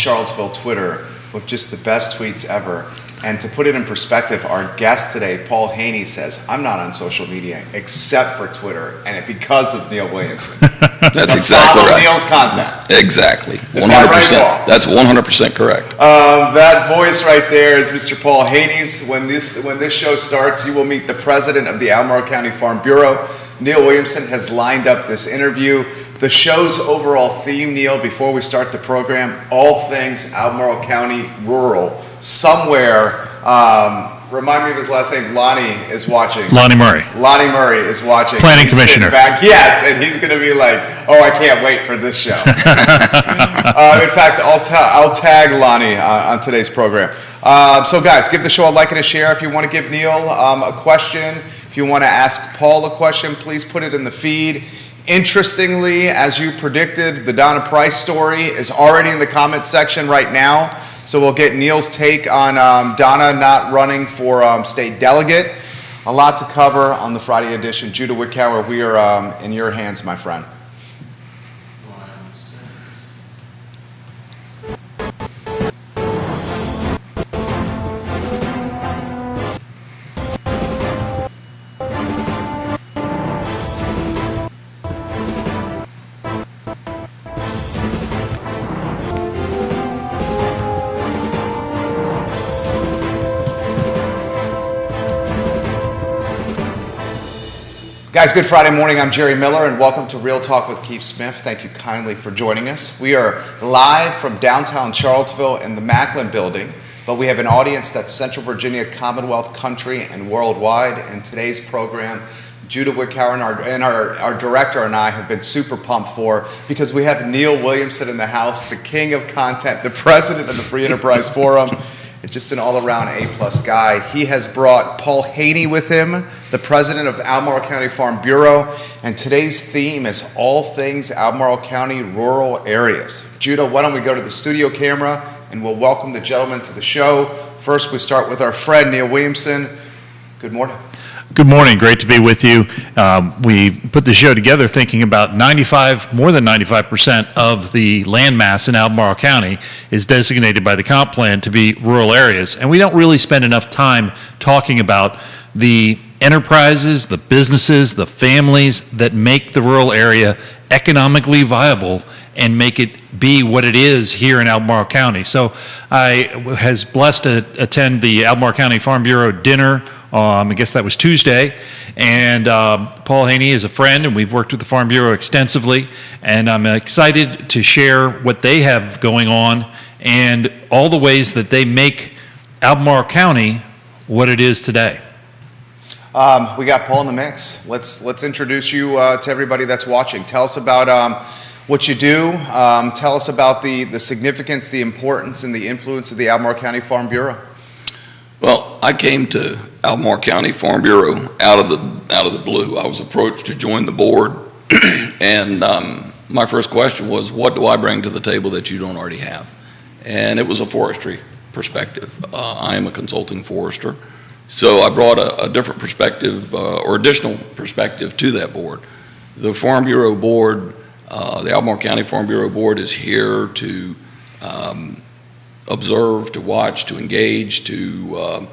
Charlottesville Twitter with just the best tweets ever. And to put it in perspective, our guest today, Paul Haney, says, I'm not on social media except for Twitter, and because of Neil Williamson. That's exactly right. Neil's content. Exactly. 100%. Is that right, Paul? That's 100% correct. That voice right there is Mr. Paul Haney's. When this show starts, you will meet the president of the Albemarle County Farm Bureau. Neil Williamson has lined up this interview. The show's overall theme, Neil, before we start the program, all things Albemarle County rural. Somewhere, remind me of his last name, Lonnie is watching. Lonnie Murray. Lonnie Murray is watching. Planning Commissioner. Back. Yes, and he's going to be like, oh, I can't wait for this show. In fact, I'll tag Lonnie on today's program. So guys, give the show a like and a share. If you want to give Neil a question, if you want to ask Paul a question, please put it in the feed. Interestingly, as you predicted, the Donna Price story is already in the comments section right now. So we'll get Neil's take on Donna not running for state delegate. A lot to cover on the Friday edition. Judah Wickower, we are in your hands, my friend. Guys, good Friday morning. I'm Jerry Miller, and welcome to Real Talk with Keith Smith. Thank you kindly for joining us. We are live from downtown Charlottesville in the Macklin building, but we have an audience that's Central Virginia, Commonwealth, country, and worldwide. And today's program, Judah Wickower and our director and I have been super pumped for, because we have Neil Williamson in the house, the king of content, the president of the Free Enterprise Forum. Just an all-around A-plus guy. He has brought Paul Haney with him, the president of Albemarle County Farm Bureau, and today's theme is all things Albemarle County rural areas. Judah, why don't we go to the studio camera and we'll welcome the gentleman to the show. First, we start with our friend, Neil Williamson. Good morning. Good morning. Great to be with you. We put the show together thinking about more than 95% of the land mass in Albemarle County is designated by the comp plan to be rural areas. And we don't really spend enough time talking about the enterprises, the businesses, the families that make the rural area economically viable and make it be what it is here in Albemarle County. So I was blessed to attend the Albemarle County Farm Bureau dinner. I guess that was Tuesday, and Paul Haney is a friend, and we've worked with the Farm Bureau extensively, and I'm excited to share what they have going on and all the ways that they make Albemarle County what it is today. We got Paul in the mix. Let's introduce you to everybody that's watching. Tell us about what you do. Tell us about the significance, the importance, and the influence of the Albemarle County Farm Bureau. Well, I came to Albemarle County Farm Bureau out of the blue. I was approached to join the board, and my first question was, what do I bring to the table that you don't already have? And it was a forestry perspective. I am a consulting forester, so I brought a different perspective or additional perspective to that board. The Farm Bureau board, the Albemarle County Farm Bureau board, is here to observe, to watch, to engage, to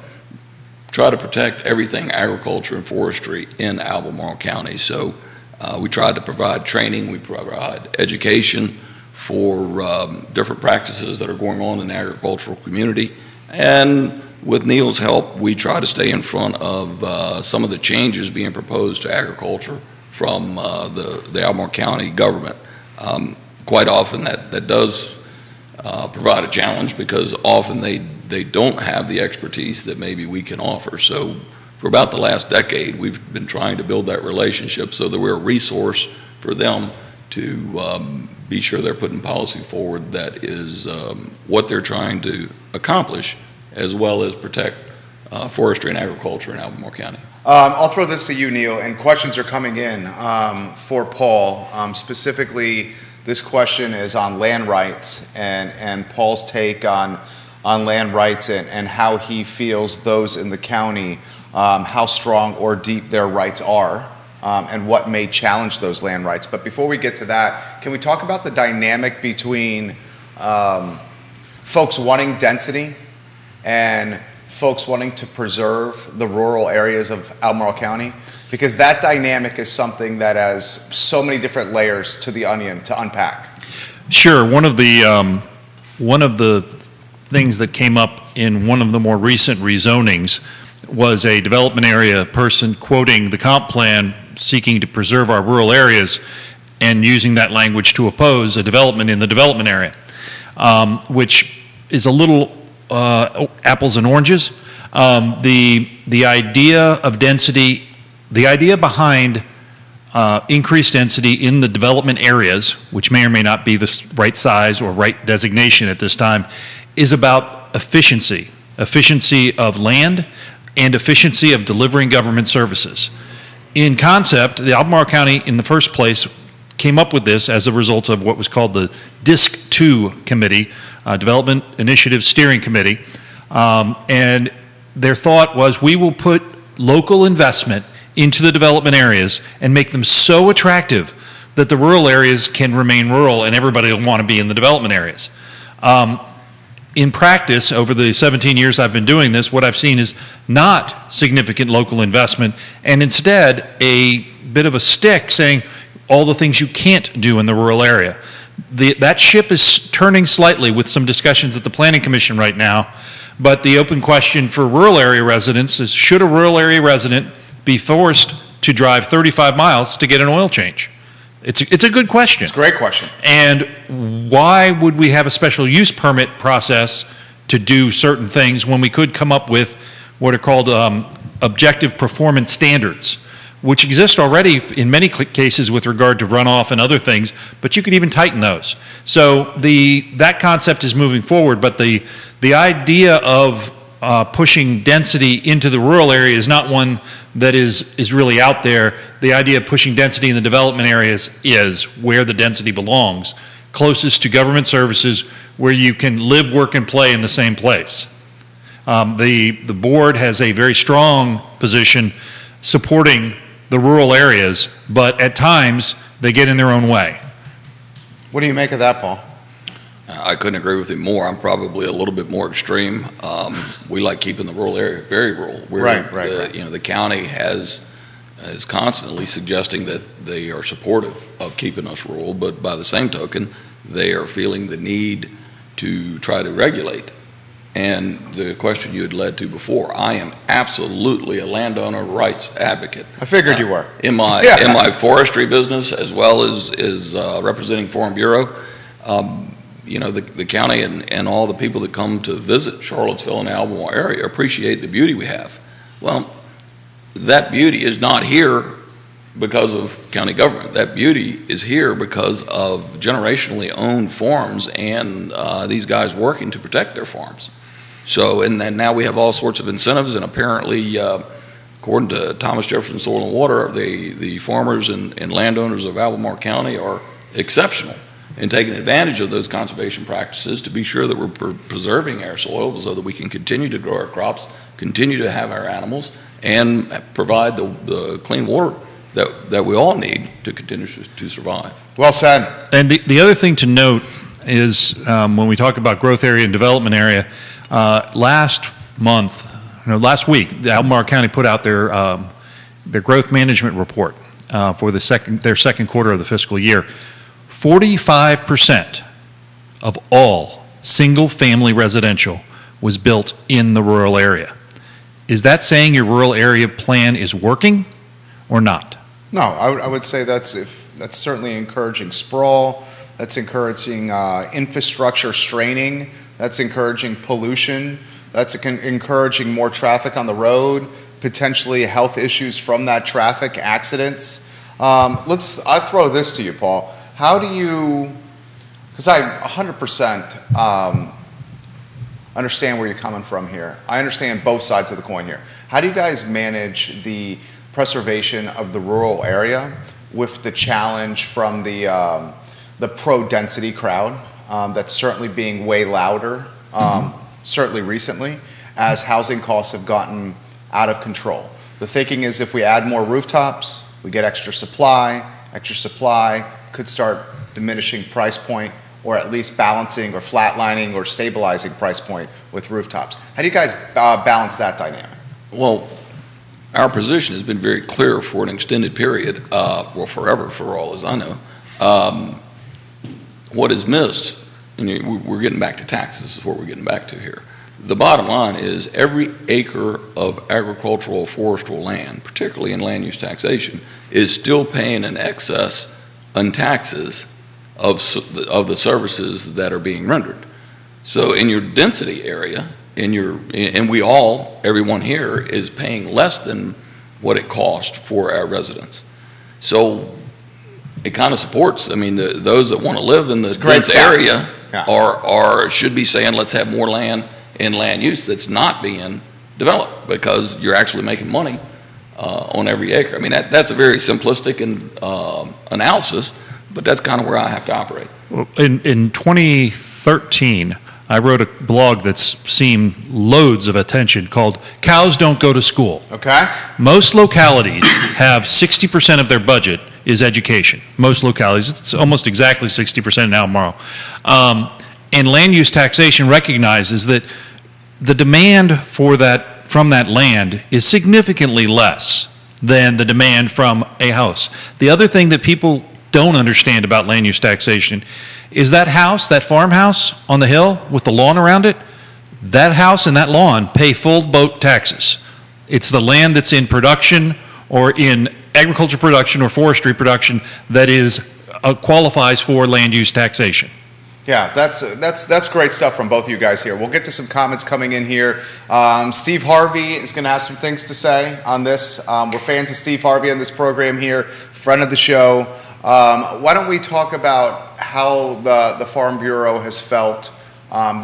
try to protect everything agriculture and forestry in Albemarle County. So we try to provide training, we provide education for different practices that are going on in the agricultural community. And with Neil's help, we try to stay in front of some of the changes being proposed to agriculture from the Albemarle County government. Quite often that does provide a challenge, because often they don't have the expertise that maybe we can offer. So for about the last decade, we've been trying to build that relationship so that we're a resource for them to be sure they're putting policy forward that is what they're trying to accomplish, as well as protect forestry and agriculture in Albemarle County. I'll throw this to you, Neil, and questions are coming in for Paul. Specifically, this question is on land rights and Paul's take on land rights and how he feels those in the county, how strong or deep their rights are, and what may challenge those land rights. But before we get to that, can we talk about the dynamic between folks wanting density and folks wanting to preserve the rural areas of Albemarle County? Because that dynamic is something that has so many different layers to the onion to unpack. Sure. One of the things that came up in one of the more recent rezonings was a development area person quoting the comp plan seeking to preserve our rural areas and using that language to oppose a development in the development area, which is a little apples and oranges. The idea of density, the idea behind increased density in the development areas, which may or may not be the right size or right designation at this time, is about efficiency of land and efficiency of delivering government services. In concept, the Albemarle County in the first place came up with this as a result of what was called the DISC 2 Committee, Development Initiative Steering Committee, and their thought was we will put local investment into the development areas and make them so attractive that the rural areas can remain rural and everybody will want to be in the development areas. In practice, over the 17 years I've been doing this, what I've seen is not significant local investment and instead a bit of a stick saying all the things you can't do in the rural area. That ship is turning slightly with some discussions at the Planning Commission right now, but the open question for rural area residents is, should a rural area resident be forced to drive 35 miles to get an oil change? It's a good question. It's a great question. And why would we have a special use permit process to do certain things when we could come up with what are called objective performance standards, which exist already in many cases with regard to runoff and other things, but you could even tighten those. So that concept is moving forward, but the idea of pushing density into the rural area is not one that is really out there. The idea of pushing density in the development areas is where the density belongs, closest to government services, where you can live, work, and play in the same place. The board has a very strong position supporting the rural areas, but at times they get in their own way. What do you make of that, Paul? I couldn't agree with him more. I'm probably a little bit more extreme. We like keeping the rural area very rural. Right. You know, the county is constantly suggesting that they are supportive of keeping us rural, but by the same token, they are feeling the need to try to regulate. And the question you had led to before, I am absolutely a landowner rights advocate. I figured you were. In my forestry business, as well as representing Farm Bureau, you know, the county and all the people that come to visit Charlottesville and Albemarle area appreciate the beauty we have. Well, that beauty is not here because of county government. That beauty is here because of generationally owned farms and these guys working to protect their farms. So, and then now we have all sorts of incentives, and apparently, according to Thomas Jefferson Soil and Water, the farmers and landowners of Albemarle County are exceptional in taking advantage of those conservation practices to be sure that we're preserving our soil so that we can continue to grow our crops, continue to have our animals, and provide the clean water that we all need to continue to survive. Well said. And the other thing to note is when we talk about growth area and development area, last week, the Albemarle County put out their growth management report for their second quarter of the fiscal year. 45% of all single-family residential was built in the rural area. Is that saying your rural area plan is working or not? No, I would say that's certainly encouraging sprawl. That's encouraging infrastructure straining. That's encouraging pollution. That's encouraging more traffic on the road, potentially health issues from that traffic, accidents. I throw this to you, Paul. How do you, because I 100% understand where you're coming from here. I understand both sides of the coin here. How do you guys manage the preservation of the rural area with the challenge from the pro-density crowd that's certainly being way louder, certainly recently, as housing costs have gotten out of control? The thinking is if we add more rooftops, we get extra supply could start diminishing price point or at least balancing or flatlining or stabilizing price point with rooftops. How do you guys balance that dynamic? Well, our position has been very clear for an extended period, well, forever, for all as I know. What is missed, and we're getting back to taxes, is what we're getting back to here. The bottom line is every acre of agricultural or forestry land, particularly in land use taxation, is still paying an excess on taxes of the services that are being rendered. So in your density area, and everyone here is paying less than what it costs for our residents. So it kind of supports, those that want to live in the dense area should be saying, let's have more land in land use that's not being developed, because you're actually making money on every acre. That's a very simplistic analysis, but that's kind of where I have to operate. Well, in 2013, I wrote a blog that's seen loads of attention called Cows Don't Go to School. Okay. Most localities have 60% of their budget is education. Most localities, it's almost exactly 60% now tomorrow. And land use taxation recognizes that the demand from that land is significantly less than the demand from a house. The other thing that people don't understand about land use taxation is that house, that farmhouse on the hill with the lawn around it, that house and that lawn pay full boat taxes. It's the land that's in production or in agriculture production or forestry production that qualifies for land use taxation. Yeah, that's great stuff from both of you guys here. We'll get to some comments coming in here. Steve Harvey is going to have some things to say on this. We're fans of Steve Harvey on this program here, friend of the show. Why don't we talk about how the Farm Bureau has felt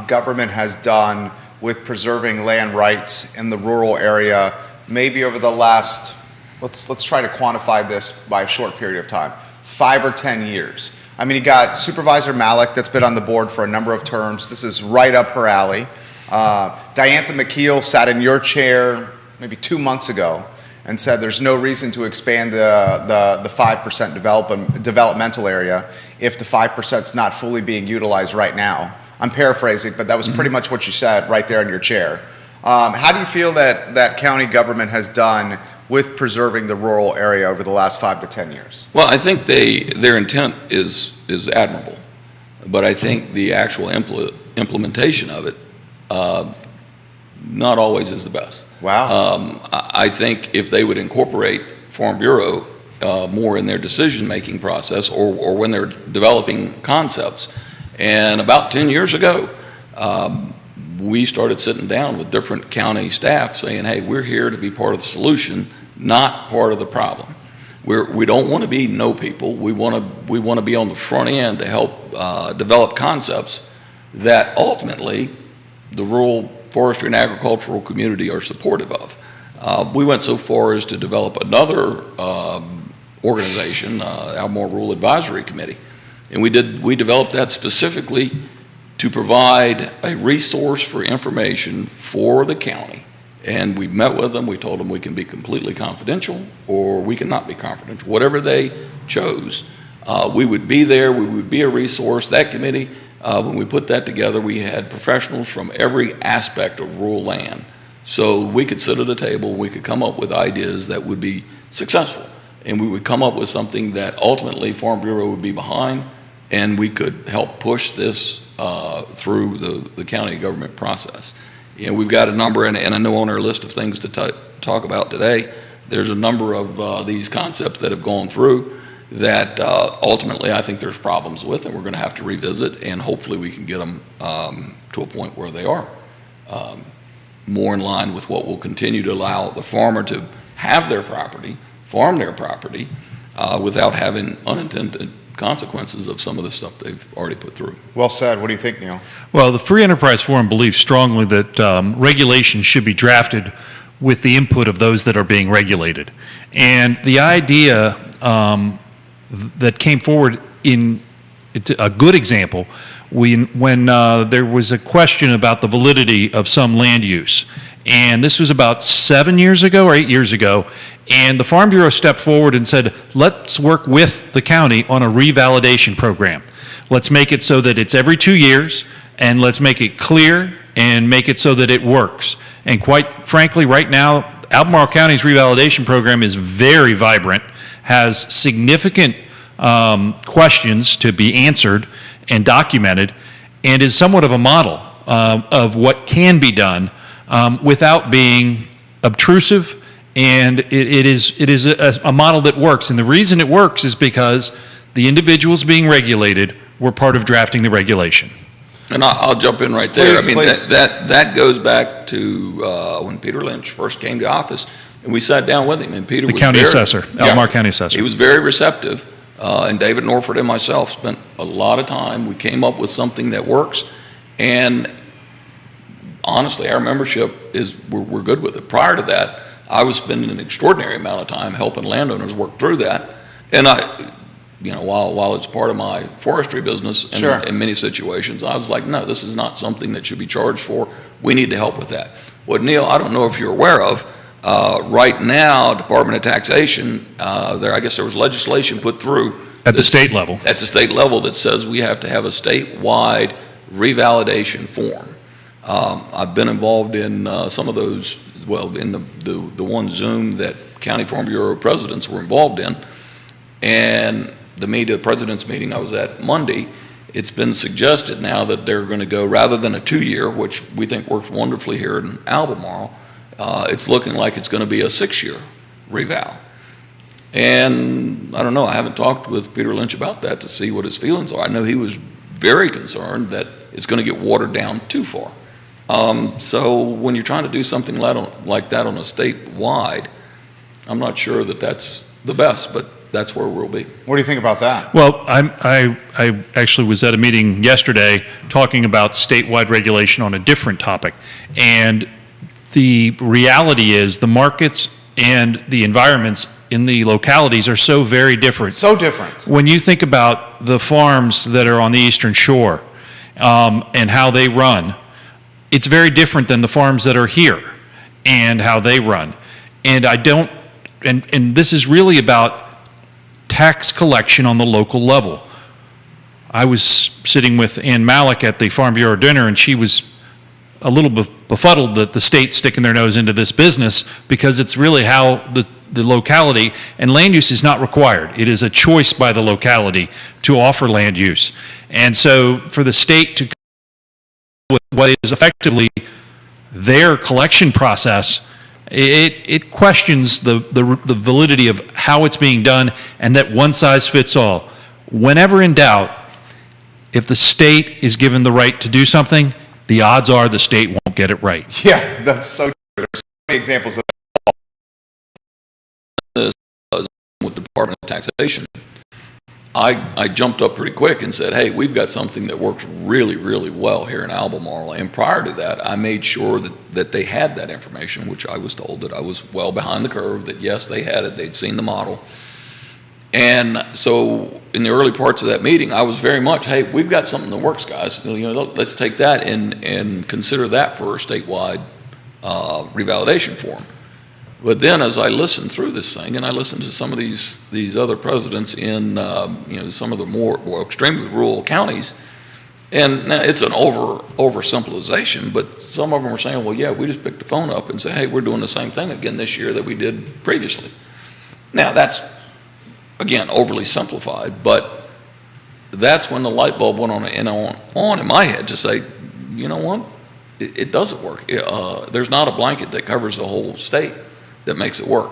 government has done with preserving land rights in the rural area, maybe over the last, let's try to quantify this by a short period of time, 5 or 10 years. You got Supervisor Malik that's been on the board for a number of terms. This is right up her alley. Diantha McKeel sat in your chair maybe 2 months ago and said there's no reason to expand the 5% developmental area if the 5% is not fully being utilized right now. I'm paraphrasing, but that was pretty much what you said right there in your chair. How do you feel that county government has done with preserving the rural area over the last 5 to 10 years? Well, I think their intent is admirable, but I think the actual implementation of it not always is the best. Wow. I think if they would incorporate Farm Bureau more in their decision-making process or when they're developing concepts, and about 10 years ago, we started sitting down with different county staff saying, hey, we're here to be part of the solution, not part of the problem. We don't want to be no people. We want to be on the front end to help develop concepts that ultimately the rural forestry and agricultural community are supportive of. We went so far as to develop another organization, Albemarle Rural Advisory Committee, and we developed that specifically to provide a resource for information for the county. And we met with them, we told them we can be completely confidential or we cannot be confidential, whatever they chose. We would be there, we would be a resource. That committee, when we put that together, we had professionals from every aspect of rural land. So we could sit at a table, we could come up with ideas that would be successful. And we would come up with something that ultimately Farm Bureau would be behind, and we could help push this through the county government process. We've got a number, and I know on our list of things to talk about today, there's a number of these concepts that have gone through that ultimately I think there's problems with, and we're going to have to revisit, and hopefully we can get them to a point where they are more in line with what will continue to allow the farmer to have their property, farm their property, without having unintended consequences of some of the stuff they've already put through. Well said. What do you think, Neil? Well, the Free Enterprise Forum believes strongly that regulations should be drafted with the input of those that are being regulated. And the idea that came forward in a good example when there was a question about the validity of some land use. And this was about 7 years ago or 8 years ago. And the Farm Bureau stepped forward and said, let's work with the county on a revalidation program. Let's make it so that it's every 2 years, and let's make it clear and make it so that it works. And quite frankly, right now, Albemarle County's revalidation program is very vibrant, has significant questions to be answered and documented, and is somewhat of a model of what can be done without being obtrusive, and it is a model that works. And the reason it works is because the individuals being regulated were part of drafting the regulation. And I'll jump in right there. Please, I mean, please. that goes back to when Peter Lynch first came to office, and we sat down with him, and Peter The was county very, assessor, Albemarle County assessor. He was very receptive, and David Norford and myself spent a lot of time. We came up with something that works, and honestly, our membership we're good with it. Prior to that, I was spending an extraordinary amount of time helping landowners work through that, and while it's part of my forestry business Sure. in many situations, I was like, no, this is not something that should be charged for. We need to help with that. What, Neil, I don't know if you're aware of, right now, Department of Taxation, I guess there was legislation put through. At the state level. At the state level that says we have to have a statewide revalidation form. I've been involved in some of those, in the one Zoom that County Farm Bureau presidents were involved in, and the president's meeting I was at Monday, it's been suggested now that they're going to go, rather than a 2-year, which we think works wonderfully here in Albemarle, it's looking like it's going to be a 6-year reval. And I don't know, I haven't talked with Peter Lynch about that to see what his feelings are. I know he was very concerned that it's going to get watered down too far. So when you're trying to do something like that on a statewide, I'm not sure that that's the best, but that's where we'll be. What do you think about that? Well, I actually was at a meeting yesterday talking about statewide regulation on a different topic. And the reality is the markets and the environments in the localities are so very different. So different. When you think about the farms that are on the Eastern Shore and how they run, it's very different than the farms that are here and how they run. And and this is really about tax collection on the local level. I was sitting with Ann Malik at the Farm Bureau dinner, and she was a little befuddled that the state's sticking their nose into this business, because it's really how the locality, and land use is not required. It is a choice by the locality to offer land use. And so for the state to come with what is effectively their collection process, it questions the validity of how it's being done, and that one size fits all. Whenever in doubt, if the state is given the right to do something, the odds are the state won't get it right. Yeah, that's so true. There's so many examples of With the Department of Taxation, I jumped up pretty quick and said, hey, we've got something that works really, really well here in Albemarle. And prior to that, I made sure that they had that information, which I was told that I was well behind the curve, that yes, they had it, they'd seen the model. And so in the early parts of that meeting, I was very much, hey, we've got something that works, guys. Let's take that and consider that for a statewide revalidation form. But then as I listened through this thing, and I listened to some of these other presidents in some of the more extremely rural counties, and now it's an oversimplification, but some of them were saying, well, yeah, we just picked the phone up and say, hey, we're doing the same thing again this year that we did previously. Now that's, again, overly simplified, but that's when the light bulb went on in my head to say, you know what, it doesn't work. There's not a blanket that covers the whole state that makes it work.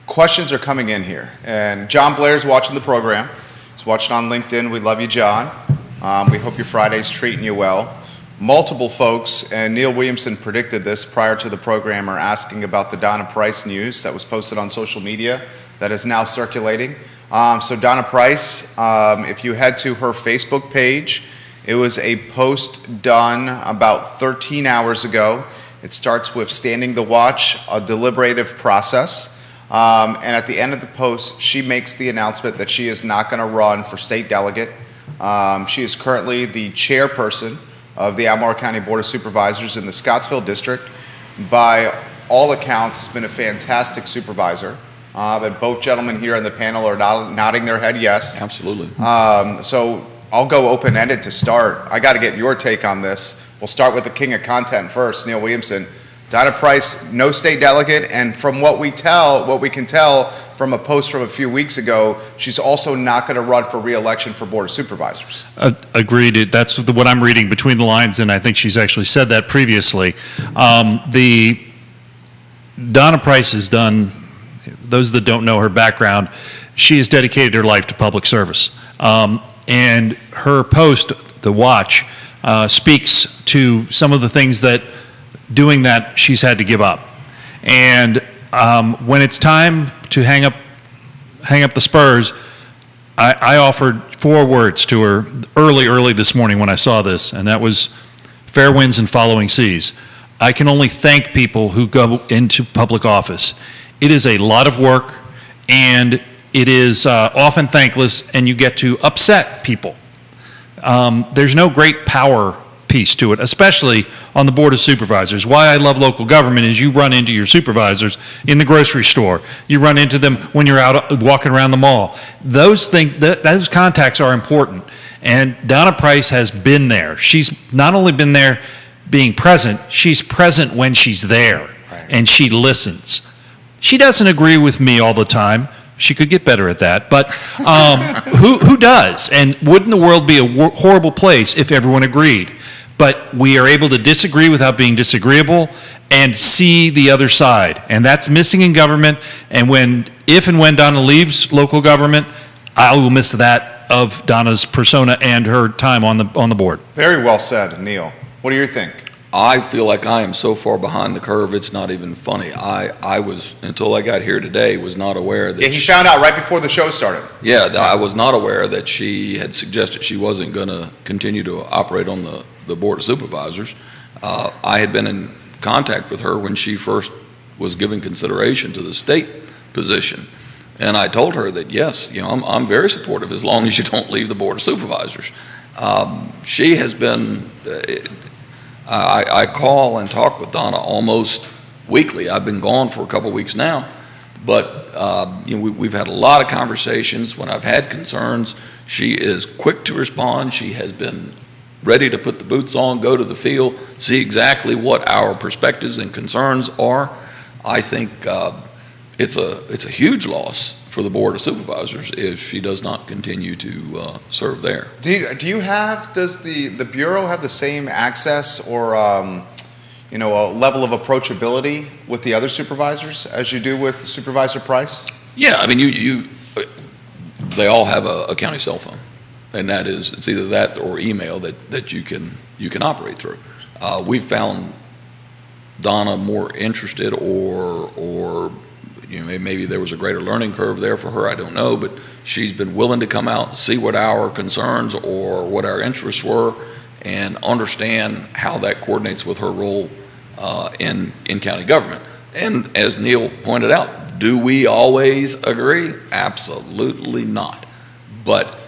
Questions are coming in here, and John Blair's watching the program. He's watching on LinkedIn. We love you, John. We hope your Friday's treating you well. Multiple folks, and Neil Williamson predicted this prior to the program, are asking about the Donna Price news that was posted on social media that is now circulating. So Donna Price, if you head to her Facebook page, it was a post done about 13 hours ago. It starts with standing the watch, a deliberative process. And at the end of the post, she makes the announcement that she is not going to run for state delegate. She is currently the chairperson of the Albemarle County Board of Supervisors in the Scottsville District. By all accounts, has been a fantastic supervisor. and both gentlemen here on the panel are nodding their head yes. Absolutely. So I'll go open-ended to start. I got to get your take on this. We'll start with the king of content first, Neil Williamson. Donna Price, no state delegate, and from what we can tell from a post from a few weeks ago, she's also not going to run for re-election for Board of Supervisors. Agreed. That's what I'm reading between the lines, and I think she's actually said that previously. The Donna Price has done, those that don't know her background, she has dedicated her life to public service. And her post, The Watch, speaks to some of the things that doing that she's had to give up. And when it's time to hang up the spurs, I offered 4 words to her early this morning when I saw this, and that was fair winds and following seas. I can only thank people who go into public office. It is a lot of work, and it is often thankless, and you get to upset people. There's no great power piece to it, especially on the Board of Supervisors. Why I love local government is you run into your supervisors in the grocery store. You run into them when you're out walking around the mall. Those contacts are important. And Donna Price has been there. She's not only been there being present, she's present when she's there. Right. And she listens. She doesn't agree with me all the time. She could get better at that, but who does? And wouldn't the world be a horrible place if everyone agreed? But we are able to disagree without being disagreeable and see the other side. And that's missing in government. And if and when Donna leaves local government, I will miss that of Donna's persona and her time on the board. Very well said, Neil. What do you think? I feel like I am so far behind the curve, it's not even funny. I was, until I got here today, was not aware that... Yeah, he found out right before the show started. Yeah, I was not aware that she had suggested she wasn't going to continue to operate on the Board of Supervisors. I had been in contact with her when she first was giving consideration to the state position. And I told her that, yes, I'm very supportive as long as you don't leave the Board of Supervisors. She has been... I call and talk with Donna almost weekly. I've been gone for a couple weeks now, but we've had a lot of conversations. When I've had concerns, she is quick to respond. She has been ready to put the boots on, go to the field, see exactly what our perspectives and concerns are. I think it's a huge loss for the Board of Supervisors if she does not continue to serve there. Does the Bureau have the same access or a level of approachability with the other supervisors as you do with Supervisor Price? Yeah, I mean, they all have a county cell phone, and it's either that or email that you can operate through. We've found Donna more interested or maybe there was a greater learning curve there for her, I don't know, but she's been willing to come out, see what our concerns or what our interests were, and understand how that coordinates with her role in county government. And as Neil pointed out, do we always agree? Absolutely not. But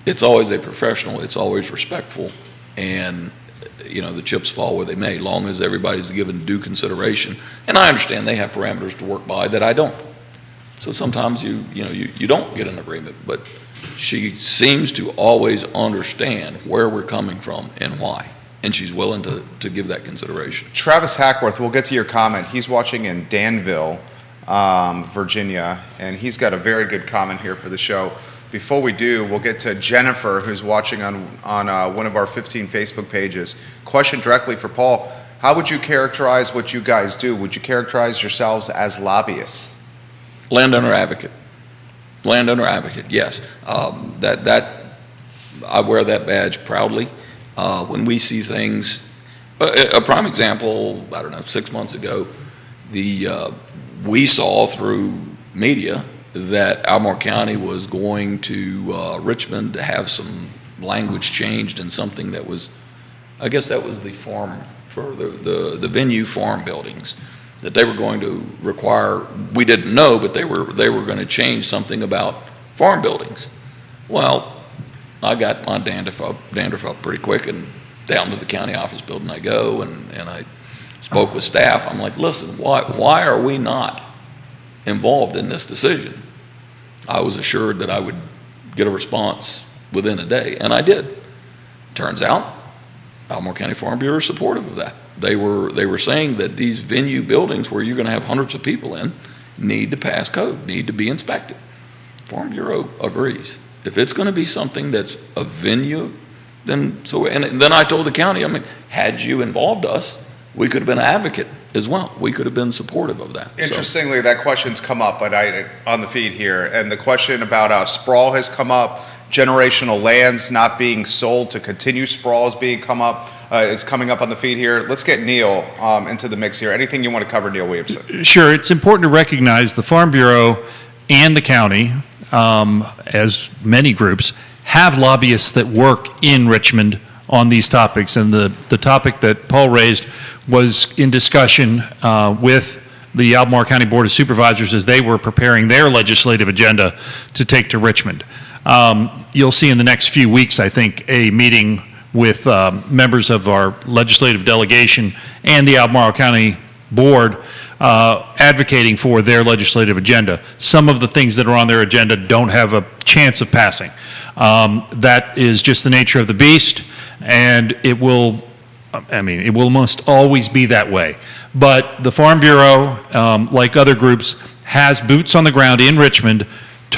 it's always a professional, it's always respectful, and the chips fall where they may, long as everybody's given due consideration. And I understand they have parameters to work by that I don't. So sometimes you don't get an agreement, but she seems to always understand where we're coming from and why. And she's willing to give that consideration. Travis Hackworth, we'll get to your comment. He's watching in Danville, Virginia, and he's got a very good comment here for the show. Before we do, we'll get to Jennifer, who's watching on one of our 15 Facebook pages. Question directly for Paul. How would you characterize what you guys do? Would you characterize yourselves as lobbyists? Landowner advocate. Landowner advocate, yes. That I wear that badge proudly. When we see things, a prime example, 6 months ago, we saw through media that Albemarle County was going to Richmond to have some language changed in something that was, I guess that was the farm for the venue farm buildings, that they were going to require, we didn't know, but they were going to change something about farm buildings. Well, I got my dandruff up pretty quick, and down to the county office building I go, and I spoke with staff. I'm like, listen, why are we not involved in this decision, I was assured that I would get a response within a day, and I did. Turns out, Albemarle County Farm Bureau is supportive of that. They were saying that these venue buildings where you're going to have hundreds of people in need to pass code, need to be inspected. Farm Bureau agrees. If it's going to be something that's a venue, then I told the county, I mean, had you involved us, we could have been an advocate as well. We could have been supportive of that. Interestingly, that question's come up on the feed here, and the question about sprawl has come up. Generational lands not being sold to continue sprawl is coming up on the feed here. Let's get Neil into the mix here. Anything you want to cover, Neil Williamson? Sure. It's important to recognize the Farm Bureau and the county, as many groups, have lobbyists that work in Richmond on these topics. And the topic that Paul raised was in discussion with the Albemarle County Board of Supervisors as they were preparing their legislative agenda to take to Richmond. You'll see in the next few weeks, I think, a meeting with members of our legislative delegation and the Albemarle County Board advocating for their legislative agenda. Some of the things that are on their agenda don't have a chance of passing. That is just the nature of the beast, and it will almost always be that way. But the Farm Bureau, like other groups, has boots on the ground in Richmond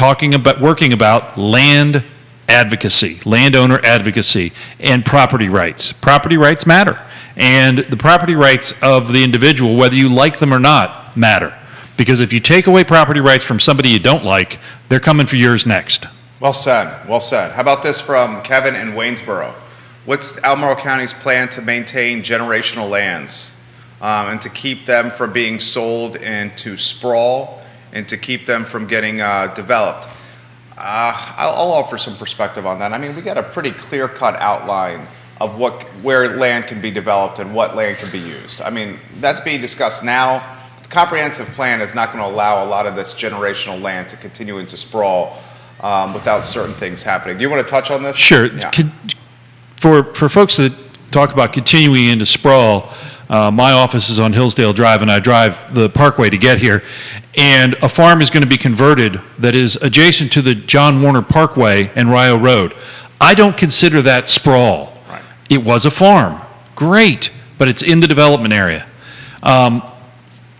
working about land advocacy, landowner advocacy, and property rights. Property rights matter. And the property rights of the individual, whether you like them or not, matter. Because if you take away property rights from somebody you don't like, they're coming for yours next. Well said, well said. How about this from Kevin in Waynesboro? What's Albemarle County's plan to maintain generational lands and to keep them from being sold into sprawl and to keep them from getting developed? I'll offer some perspective on that. I mean, we got a pretty clear-cut outline of where land can be developed and what land can be used. I mean, that's being discussed now. The comprehensive plan is not going to allow a lot of this generational land to continue into sprawl without certain things happening. Do you want to touch on this? Sure. Yeah. For folks that talk about continuing into sprawl, my office is on Hillsdale Drive, and I drive the Parkway to get here. And a farm is going to be converted that is adjacent to the John Warner Parkway and Rio Road. I don't consider that sprawl. Right. It was a farm. Great. But it's in the development area.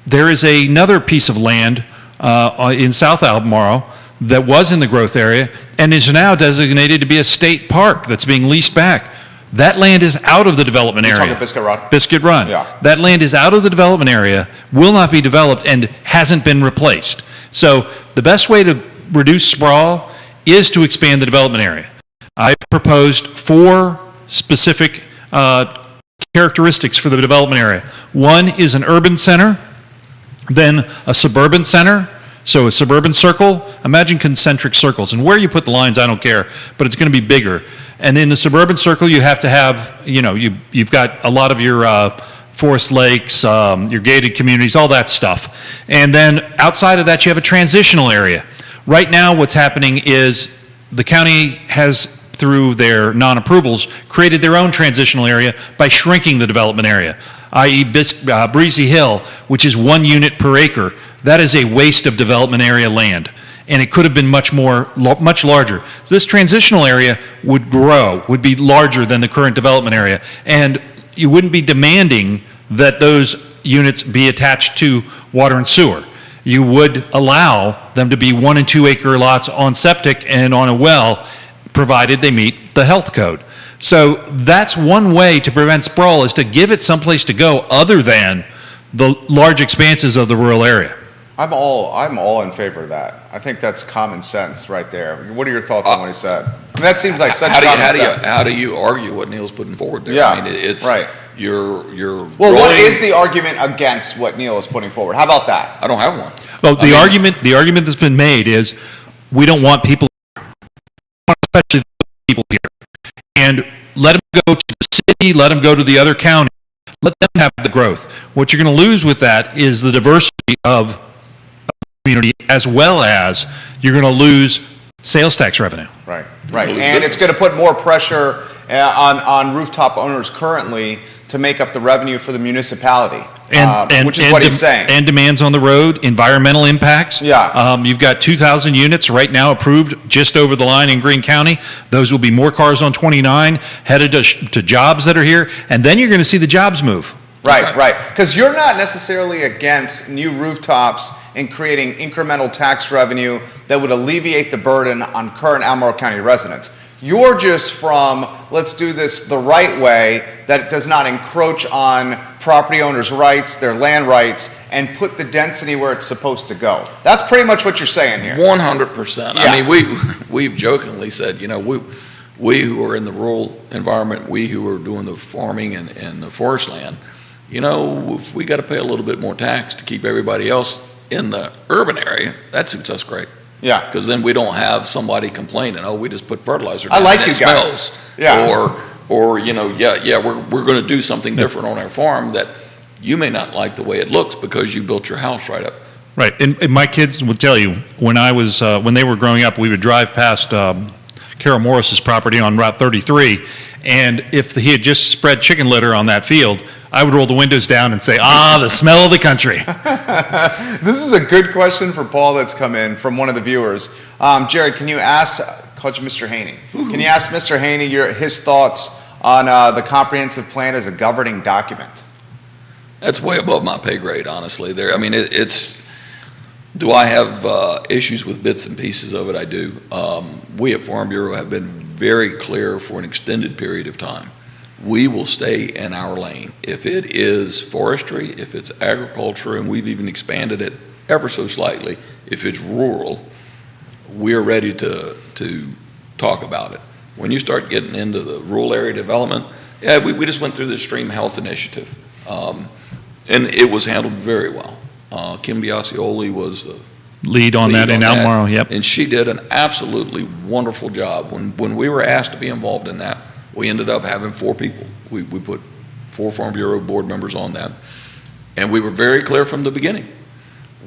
There is another piece of land in South Albemarle that was in the growth area and is now designated to be a state park that's being leased back. That land is out of the development area. You're talking Biscuit Run? Biscuit Run. Yeah. That land is out of the development area, will not be developed, and hasn't been replaced. So the best way to reduce sprawl is to expand the development area. I've proposed 4 specific characteristics for the development area. One is an urban center, then a suburban center. So a suburban circle, imagine concentric circles. And where you put the lines, I don't care, but it's going to be bigger. And in the suburban circle, you have to have, you've got a lot of your forest lakes, your gated communities, all that stuff. And then outside of that, you have a transitional area. Right now, what's happening is the county has, through their non-approvals, created their own transitional area by shrinking the development area, i.e. Breezy Hill, which is 1 unit per acre. That is a waste of development area land, and it could have been much larger. This transitional area would grow, would be larger than the current development area, and you wouldn't be demanding that those units be attached to water and sewer. You would allow them to be 1 and 2 acre lots on septic and on a well, provided they meet the health code. So that's one way to prevent sprawl, is to give it someplace to go other than the large expanses of the rural area. I'm all in favor of that. I think that's common sense right there. What are your thoughts on what he said? I mean, that seems like such common sense. How do you argue what Neil's putting forward there? Yeah, I mean, it's right. You're Well, what is the argument against what Neil is putting forward? How about that? I don't have one. Well, the argument that's been made is we don't want people, especially people here, and let them go to the city, let them go to the other county, let them have the growth. What you're going to lose with that is the diversity of community, as well as you're going to lose sales tax revenue. Right. And it's going to put more pressure on rooftop owners currently to make up the revenue for the municipality. which is what he's saying. And demands on the road, environmental impacts. Yeah. You've got 2,000 units right now approved just over the line in Greene County. Those will be more cars on 29 headed to jobs that are here, and then you're going to see the jobs move. Right. Because you're not necessarily against new rooftops and creating incremental tax revenue that would alleviate the burden on current Albemarle County residents. You're just from, let's do this the right way, that does not encroach on property owners' rights, their land rights, and put the density where it's supposed to go. That's pretty much what you're saying here. 100%. Yeah. I mean, we've jokingly said, we who are in the rural environment, we who are doing the farming and the forest land, if we got to pay a little bit more tax to keep everybody else in the urban area, that suits us great. Yeah. Because then we don't have somebody complaining, we just put fertilizer I down like and you it guys. smells. Yeah. Or we're going to do something different on our farm that you may not like the way it looks because you built your house right up. Right, and my kids would tell you, when they were growing up, we would drive past Carol Morris's property on Route 33, and if he had just spread chicken litter on that field, I would roll the windows down and say, the smell of the country. This is a good question for Paul that's come in from one of the viewers. Jerry, can you ask, I called you Mr. Haney. Can you ask Mr. Haney his thoughts on the comprehensive plan as a governing document? That's way above my pay grade, honestly. Do I have issues with bits and pieces of it? I do. We at Farm Bureau have been very clear for an extended period of time. We will stay in our lane. If it is forestry, if it's agriculture, and we've even expanded it ever so slightly, if it's rural, we're ready to talk about it. When you start getting into the rural area development, we just went through the Stream Health Initiative, and it was handled very well. Kim Biasioli was the lead on that in Albemarle, yep. And she did an absolutely wonderful job. When we were asked to be involved in that, we ended up having 4 people. We put 4 Farm Bureau board members on that. And we were very clear from the beginning.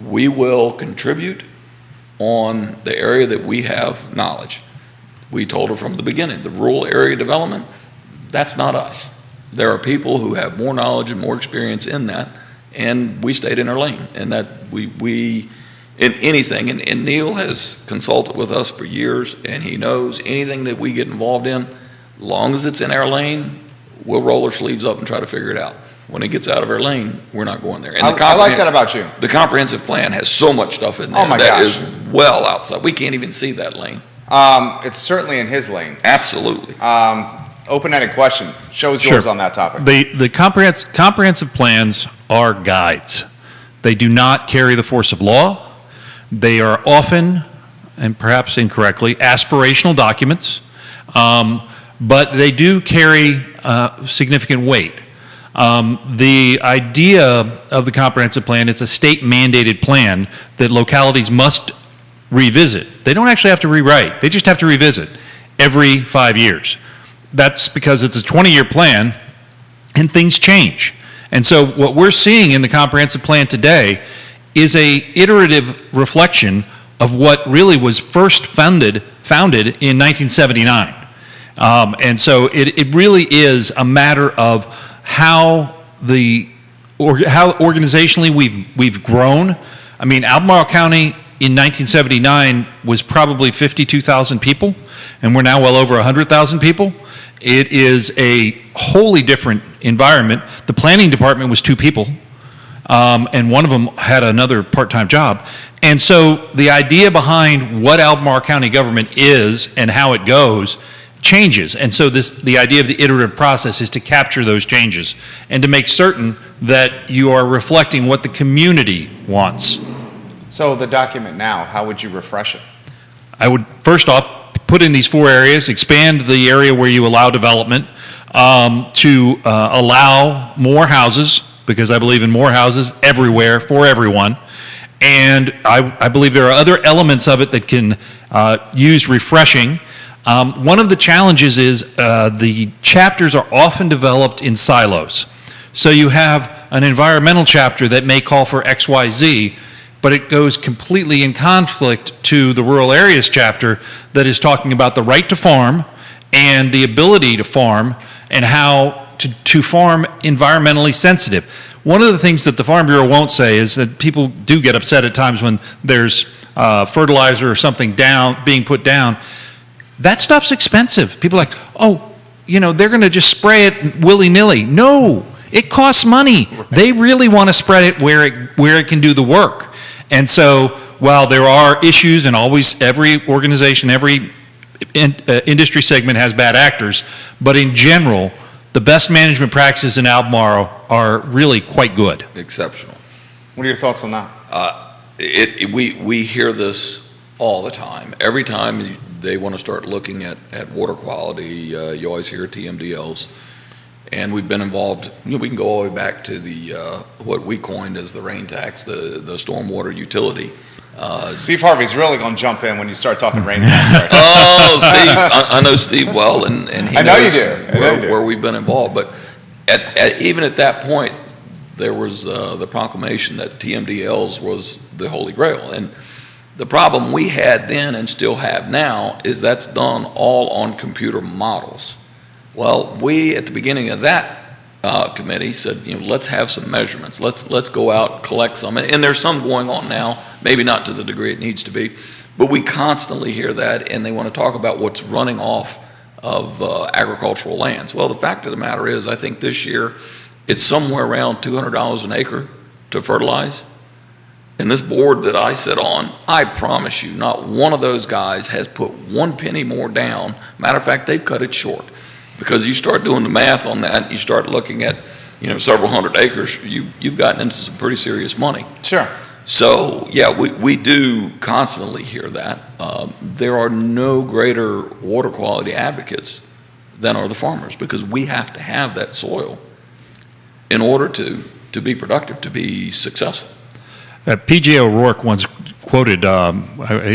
We will contribute on the area that we have knowledge. We told her from the beginning, the rural area development, that's not us. There are people who have more knowledge and more experience in that, and we stayed in our lane. And that we in anything, and Neil has consulted with us for years, and he knows anything that we get involved in, long as it's in our lane, we'll roll our sleeves up and try to figure it out. When it gets out of our lane, we're not going there. And I like that about you. The comprehensive plan has so much stuff in there Oh my that gosh. is well outside. We can't even see that lane. It's certainly in his lane. Absolutely. Open-ended question. Show us Sure. yours on that topic. The comprehensive plans are guides. They do not carry the force of law. They are often, and perhaps incorrectly, aspirational documents, but they do carry significant weight. The idea of the comprehensive plan, it's a state-mandated plan that localities must revisit. They don't actually have to rewrite. They just have to revisit every 5 years. That's because it's a 20-year plan, and things change. And so what we're seeing in the comprehensive plan today is a iterative reflection of what really was first founded in 1979. And so it really is a matter of how organizationally we've grown. I mean, Albemarle County in 1979 was probably 52,000 people, and we're now well over 100,000 people. It is a wholly different environment. The planning department was 2 people, and one of them had another part-time job. And so the idea behind what Albemarle County government is and how it goes changes. And so the idea of the iterative process is to capture those changes and to make certain that you are reflecting what the community wants. So the document now, how would you refresh it? I would first off put in these 4 areas, expand the area where you allow development to allow more houses, because I believe in more houses everywhere for everyone. And I believe there are other elements of it that can use refreshing. One of the challenges is the chapters are often developed in silos. So you have an environmental chapter that may call for XYZ, but it goes completely in conflict to the rural areas chapter that is talking about the right to farm and the ability to farm and how to farm environmentally sensitive. One of the things that the Farm Bureau won't say is that people do get upset at times when there's fertilizer or something being put down. That stuff's expensive. People are like, oh, they're going to just spray it willy-nilly. No, it costs money. Right. They really want to spread it where it can do the work. And so while there are issues, and always every organization, every industry segment has bad actors, but in general, the best management practices in Albemarle are really quite good. Exceptional. What are your thoughts on that? We hear this all the time. Every time they want to start looking at water quality, you always hear TMDLs. And we've been involved, we can go all the way back to the what we coined as the rain tax, the stormwater utility. Steve Harvey's really going to jump in when you start talking rain tax. Right? Oh, Steve, I know Steve well, and he I know knows you do. where we've been involved. But even at that point, there was the proclamation that TMDLs was the Holy Grail. And the problem we had then and still have now is that's done all on computer models. Well, we, at the beginning of that committee, said, let's have some measurements. Let's go out, collect some. And there's some going on now, maybe not to the degree it needs to be, but we constantly hear that, and they want to talk about what's running off of agricultural lands. Well, the fact of the matter is, I think this year it's somewhere around $200 an acre to fertilize. And this board that I sit on, I promise you, not one of those guys has put one penny more down. Matter of fact, they've cut it short. Because you start doing the math on that, you start looking at, several hundred acres, you've gotten into some pretty serious money. Sure. So, yeah, we do constantly hear that. There are no greater water quality advocates than are the farmers, because we have to have that soil in order to be productive, to be successful. P.J. O'Rourke once quoted,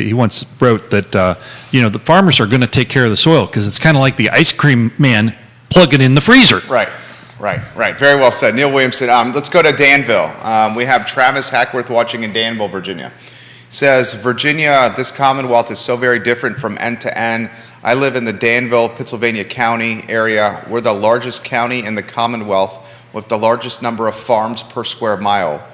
he once wrote that, the farmers are going to take care of the soil because it's kind of like the ice cream man plugging in the freezer. Right. Very well said. Neil Williamson. Let's go to Danville. We have Travis Hackworth watching in Danville, Virginia. Says, Virginia, this Commonwealth is so very different from end to end. I live in the Danville, Pennsylvania County area. We're the largest county in the Commonwealth with the largest number of farms per square mile.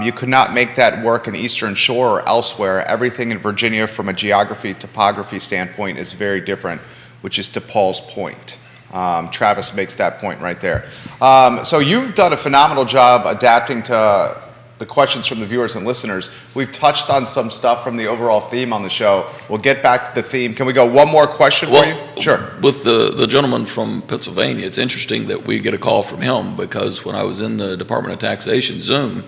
You could not make that work in Eastern Shore or elsewhere. Everything in Virginia from a geography, topography standpoint is very different, which is to Paul's point. Travis makes that point right there. So you've done a phenomenal job adapting to the questions from the viewers and listeners. We've touched on some stuff from the overall theme on the show. We'll get back to the theme. Can we go one more question for you? Sure. With the gentleman from Pennsylvania, it's interesting that we get a call from him, because when I was in the Department of Taxation Zoom,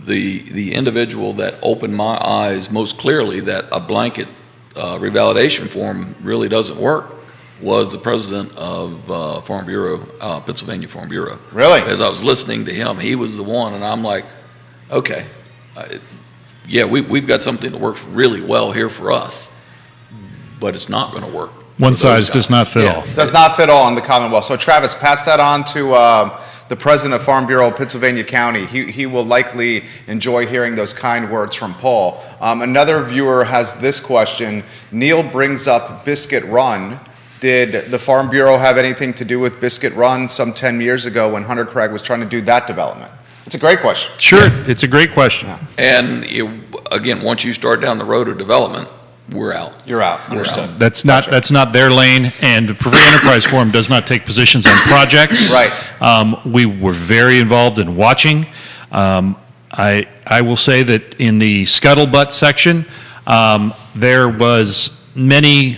the individual that opened my eyes most clearly that a blanket revalidation form really doesn't work was the president of Farm Bureau, Pennsylvania Farm Bureau. Really? As I was listening to him, he was the one, and I'm like, okay, we've got something that works really well here for us, but it's not going to work. One size does not fit all. Does not fit all in the Commonwealth. So Travis, pass that on to the president of Farm Bureau, Pennsylvania County. He will likely enjoy hearing those kind words from Paul. Another viewer has this question. Neil brings up Biscuit Run. Did the Farm Bureau have anything to do with Biscuit Run some 10 years ago when Hunter Craig was trying to do that development? It's a great question. Sure, it's a great question. Yeah. And again, once you start down the road of development, we're out. You're out. Understood. That's not their lane, and the Prairie Enterprise Forum does not take positions on projects. Right. We were very involved in watching. I will say that in the scuttlebutt section, there was many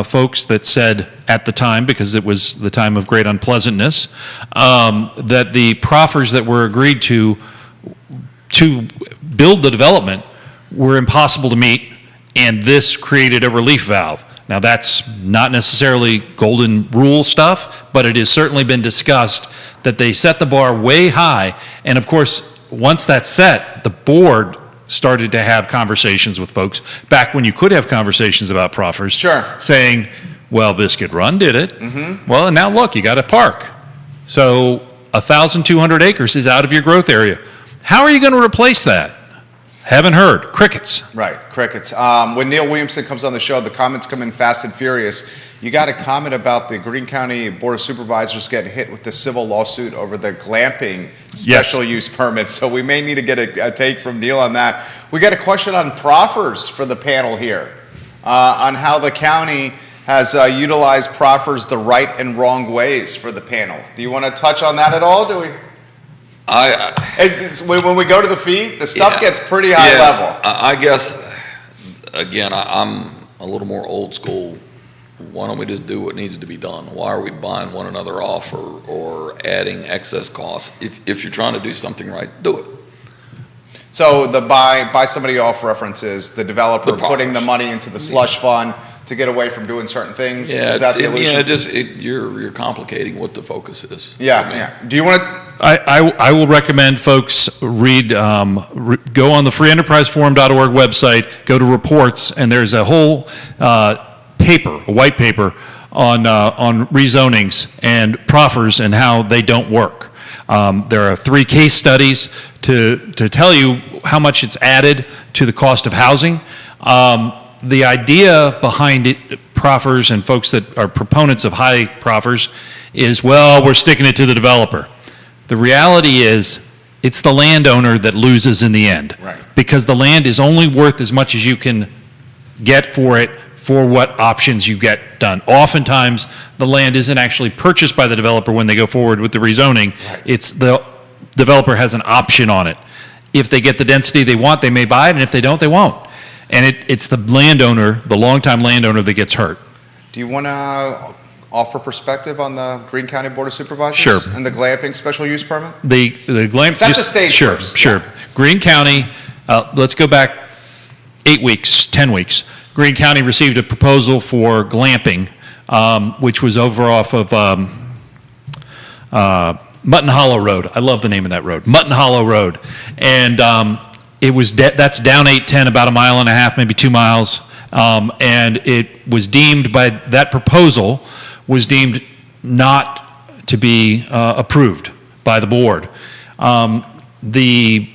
folks that said at the time, because it was the time of great unpleasantness, that the proffers that were agreed to build the development were impossible to meet, and this created a relief valve. Now, that's not necessarily golden rule stuff, but it has certainly been discussed that they set the bar way high. And of course, once that's set, the board started to have conversations with folks back when you could have conversations about proffers. Sure. Saying, well, Biscuit Run did it. Mm-hmm. Well, and now look, you got a park. So 1,200 acres is out of your growth area. How are you going to replace that? Haven't heard. Crickets. Right, crickets. When Neil Williamson comes on the show, the comments come in fast and furious. You got a comment about the Greene County Board of Supervisors getting hit with the civil lawsuit over the glamping special use permit. So we may need to get a take from Neil on that. We got a question on proffers for the panel here, on how the county has utilized proffers the right and wrong ways for the panel. Do you want to touch on that at all? Do we? When we go to the feed, the stuff gets pretty high level. I guess, again, I'm a little more old school. Why don't we just do what needs to be done? Why are we buying one another off or adding excess costs? If you're trying to do something right, do it. So the buy somebody off reference is the developer putting the money into the slush fund to get away from doing certain things. Yeah, is that the illusion? You're complicating what the focus is. Yeah. Do you want to? I will recommend folks go on the freeenterpriseforum.org website, go to reports, and there's a whole a white paper on rezonings and proffers and how they don't work. There are 3 case studies to tell you how much it's added to the cost of housing. The idea behind it, proffers and folks that are proponents of high proffers, is, well, we're sticking it to the developer. The reality is, it's the landowner that loses in the end. Right. Because the land is only worth as much as you can get for it for what options you get done. Oftentimes, the land isn't actually purchased by the developer when they go forward with the rezoning. Right. It's the developer has an option on it. If they get the density they want, they may buy it, and if they don't, they won't. And it's the landowner, the longtime landowner, that gets hurt. Do you want to offer perspective on the Greene County Board of Supervisors? Sure. And the glamping special use permit? The glamp. Set the stage Sure, first. sure. Yeah. Greene County, let's go back 8 weeks, 10 weeks. Greene County received a proposal for glamping, which was over off of Mutton Hollow Road. I love the name of that road, Mutton Hollow Road. And it was that's down 810, about a mile and a half, maybe 2 miles. And it was deemed by that proposal was deemed not to be approved by the board. The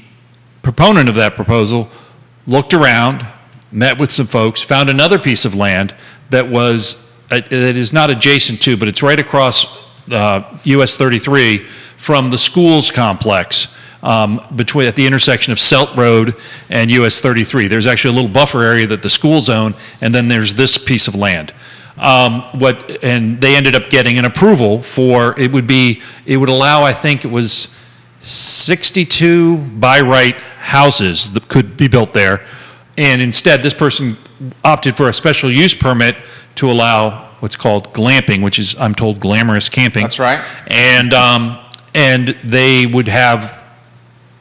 proponent of that proposal looked around, met with some folks, found another piece of land that is not adjacent to, but it's right across US 33 from the schools complex, at the intersection of Selt Road and US 33. There's actually a little buffer area that the schools own, and then there's this piece of land. And they ended up getting an approval for, it would allow, I think it was 62 by right houses that could be built there. And instead, this person opted for a special use permit to allow what's called glamping, which is, I'm told, glamorous camping. That's right. And they would have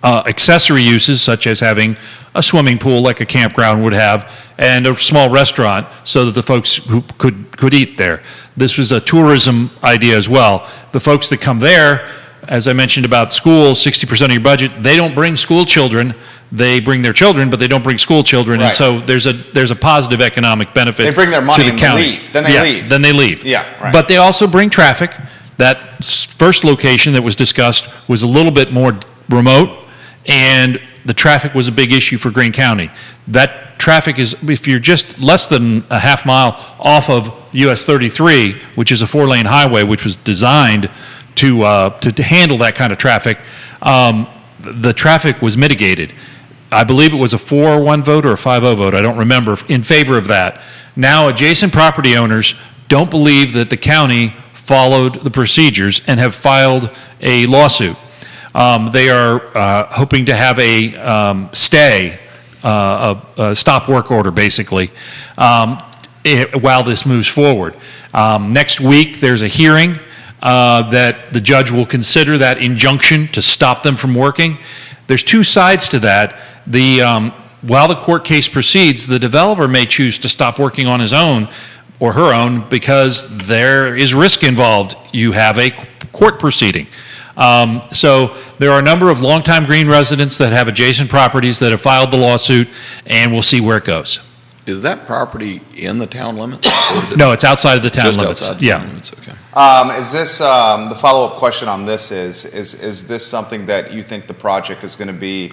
accessory uses, such as having a swimming pool like a campground would have, and a small restaurant so that the folks who could eat there. This was a tourism idea as well. The folks that come there, as I mentioned about schools, 60% of your budget, they don't bring school children. They bring their children, but they don't bring school children. Right. And so there's a positive economic benefit. They bring their money to the and county. leave. Then they leave. Then they leave. Yeah, right. But they also bring traffic. That first location that was discussed was a little bit more remote, and the traffic was a big issue for Greene County. That traffic is, if you're just less than a half mile off of US 33, which is a 4-lane highway, which was designed to handle that kind of traffic, the traffic was mitigated. I believe it was a 4-1 vote or a 5-0 vote, I don't remember, in favor of that. Now adjacent property owners don't believe that the county followed the procedures and have filed a lawsuit. They are hoping to have a stay, a stop work order basically, while this moves forward. Next week there's a hearing that the judge will consider that injunction to stop them from working. There's 2 sides to that. While the court case proceeds, the developer may choose to stop working on his own or her own because there is risk involved. You have a court proceeding. So there are a number of longtime Greene residents that have adjacent properties that have filed the lawsuit, and we'll see where it goes. Is that property in the town limits? No, it's outside of the town Just limits. outside the Yeah. town limits, okay. Is this, the follow-up question on this is this something that you think the project is going to be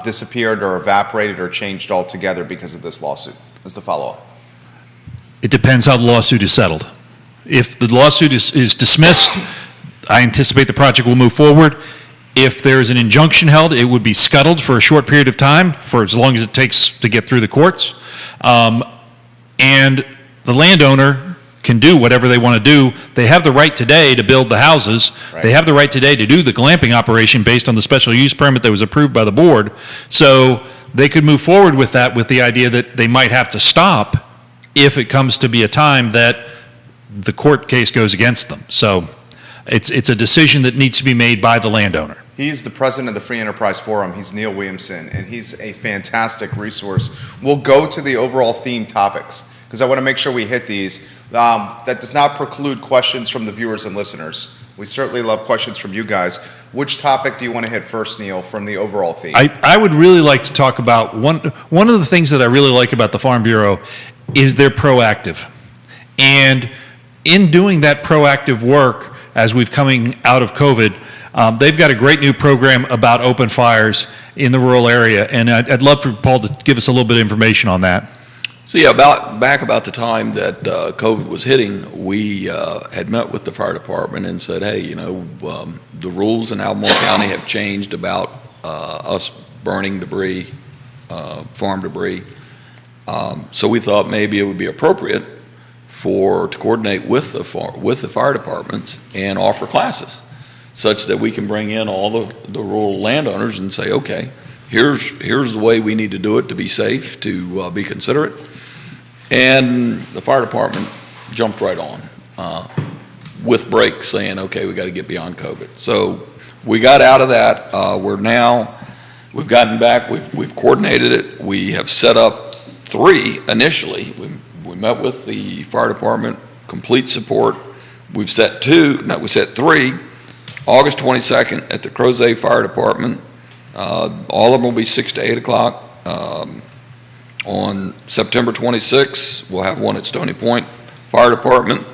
disappeared or evaporated or changed altogether because of this lawsuit? Is the follow-up. It depends how the lawsuit is settled. If the lawsuit is dismissed, I anticipate the project will move forward. If there is an injunction held, it would be scuttled for a short period of time, for as long as it takes to get through the courts. And the landowner can do whatever they want to do. They have the right today to build the houses. Right. They have the right today to do the glamping operation based on the special use permit that was approved by the board. So they could move forward with that, with the idea that they might have to stop if it comes to be a time that the court case goes against them. So it's a decision that needs to be made by the landowner. He's the president of the Free Enterprise Forum. He's Neil Williamson, and he's a fantastic resource. We'll go to the overall theme topics, because I want to make sure we hit these. That does not preclude questions from the viewers and listeners. We certainly love questions from you guys. Which topic do you want to hit first, Neil, from the overall theme? I would really like to talk about one of the things that I really like about the Farm Bureau is they're proactive. And in doing that proactive work, as we've coming out of COVID, they've got a great new program about open fires in the rural area, and I'd love for Paul to give us a little bit of information on that. So yeah, back about the time that COVID was hitting, we had met with the fire department and said, hey, the rules in Albemarle County have changed about us burning debris, farm debris. So we thought maybe it would be appropriate to coordinate with the fire departments and offer classes, such that we can bring in all the rural landowners and say, okay, here's the way we need to do it to be safe, to be considerate. And the fire department jumped right on with brakes, saying, okay, we got to get beyond COVID. So we got out of that. We've gotten back, we've coordinated it. We have set up 3 initially. We met with the fire department, complete support. We set 3, August 22nd at the Crozet Fire Department. All of them will be 6 to 8 o'clock. On September 26th, we'll have one at Stony Point Fire Department.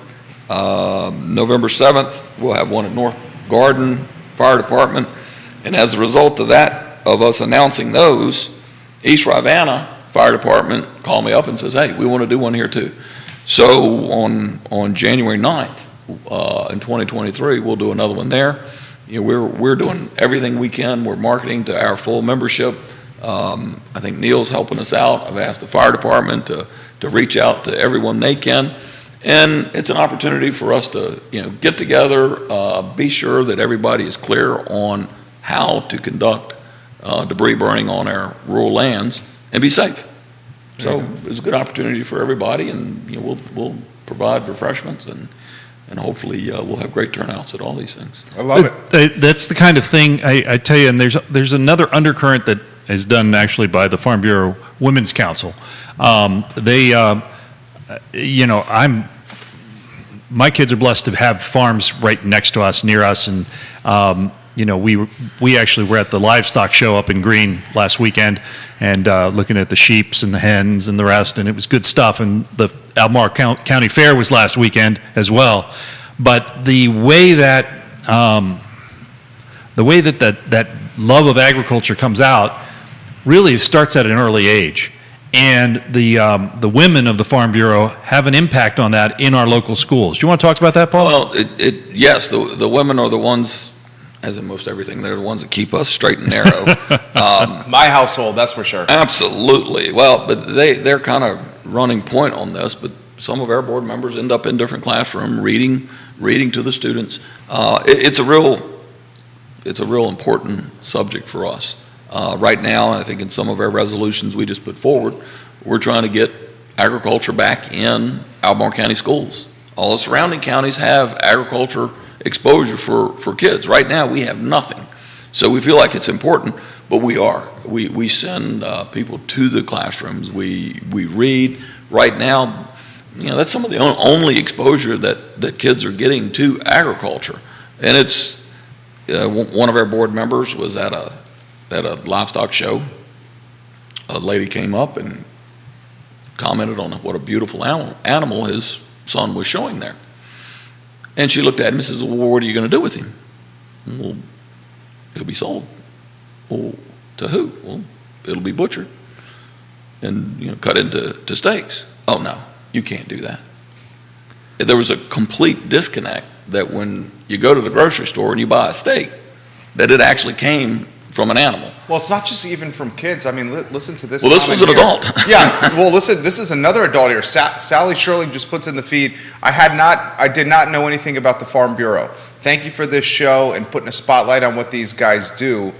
November 7th, we'll have one at North Garden Fire Department. And as a result of that, of us announcing those, East Rivanna Fire Department called me up and says, hey, we want to do one here too. So on January 9th in 2023, we'll do another one there. We're doing everything we can. We're marketing to our full membership. I think Neil's helping us out. I've asked the fire department to reach out to everyone they can. And it's an opportunity for us to get together, be sure that everybody is clear on how to conduct debris burning on our rural lands and be safe. So it's a good opportunity for everybody, and we'll provide refreshments, and hopefully we'll have great turnouts at all these things. I love it. That's the kind of thing I tell you, and there's another undercurrent that is done actually by the Farm Bureau Women's Council. My kids are blessed to have farms right next to us, near us, and we actually were at the livestock show up in Greene last weekend, and looking at the sheeps and the hens and the rest, and it was good stuff. And the Albemarle County Fair was last weekend as well. But the way that that love of agriculture comes out really starts at an early age. And the women of the Farm Bureau have an impact on that in our local schools. Do you want to talk about that, Paul? Well, yes, the women are the ones, as in most everything, they're the ones that keep us straight and narrow. My household, that's for sure. Absolutely. Well, but they're kind of running point on this, but some of our board members end up in different classrooms reading to the students. It's a real important subject for us. Right now, I think in some of our resolutions we just put forward, we're trying to get agriculture back in Albemarle County schools. All the surrounding counties have agriculture exposure for kids. Right now, we have nothing. So we feel like it's important, but we send people to the classrooms. We read. Right now, that's some of the only exposure that kids are getting to agriculture. And it's one of our board members was at a livestock show. A lady came up and commented on what a beautiful animal his son was showing there. And she looked at him and says, well, what are you going to do with him? Well, he'll be sold. Well, to who? Well, it'll be butchered and cut into steaks. Oh, no. You can't do that. There was a complete disconnect that when you go to the grocery store and you buy a steak, that it actually came from an animal. Well, it's not just even from kids. I mean, listen to this. Well, this was an adult. Yeah. Well, listen, this is another adult here. Sally Shirley just puts in the feed. I did not know anything about the Farm Bureau. Thank you for this show and putting a spotlight on what these guys do.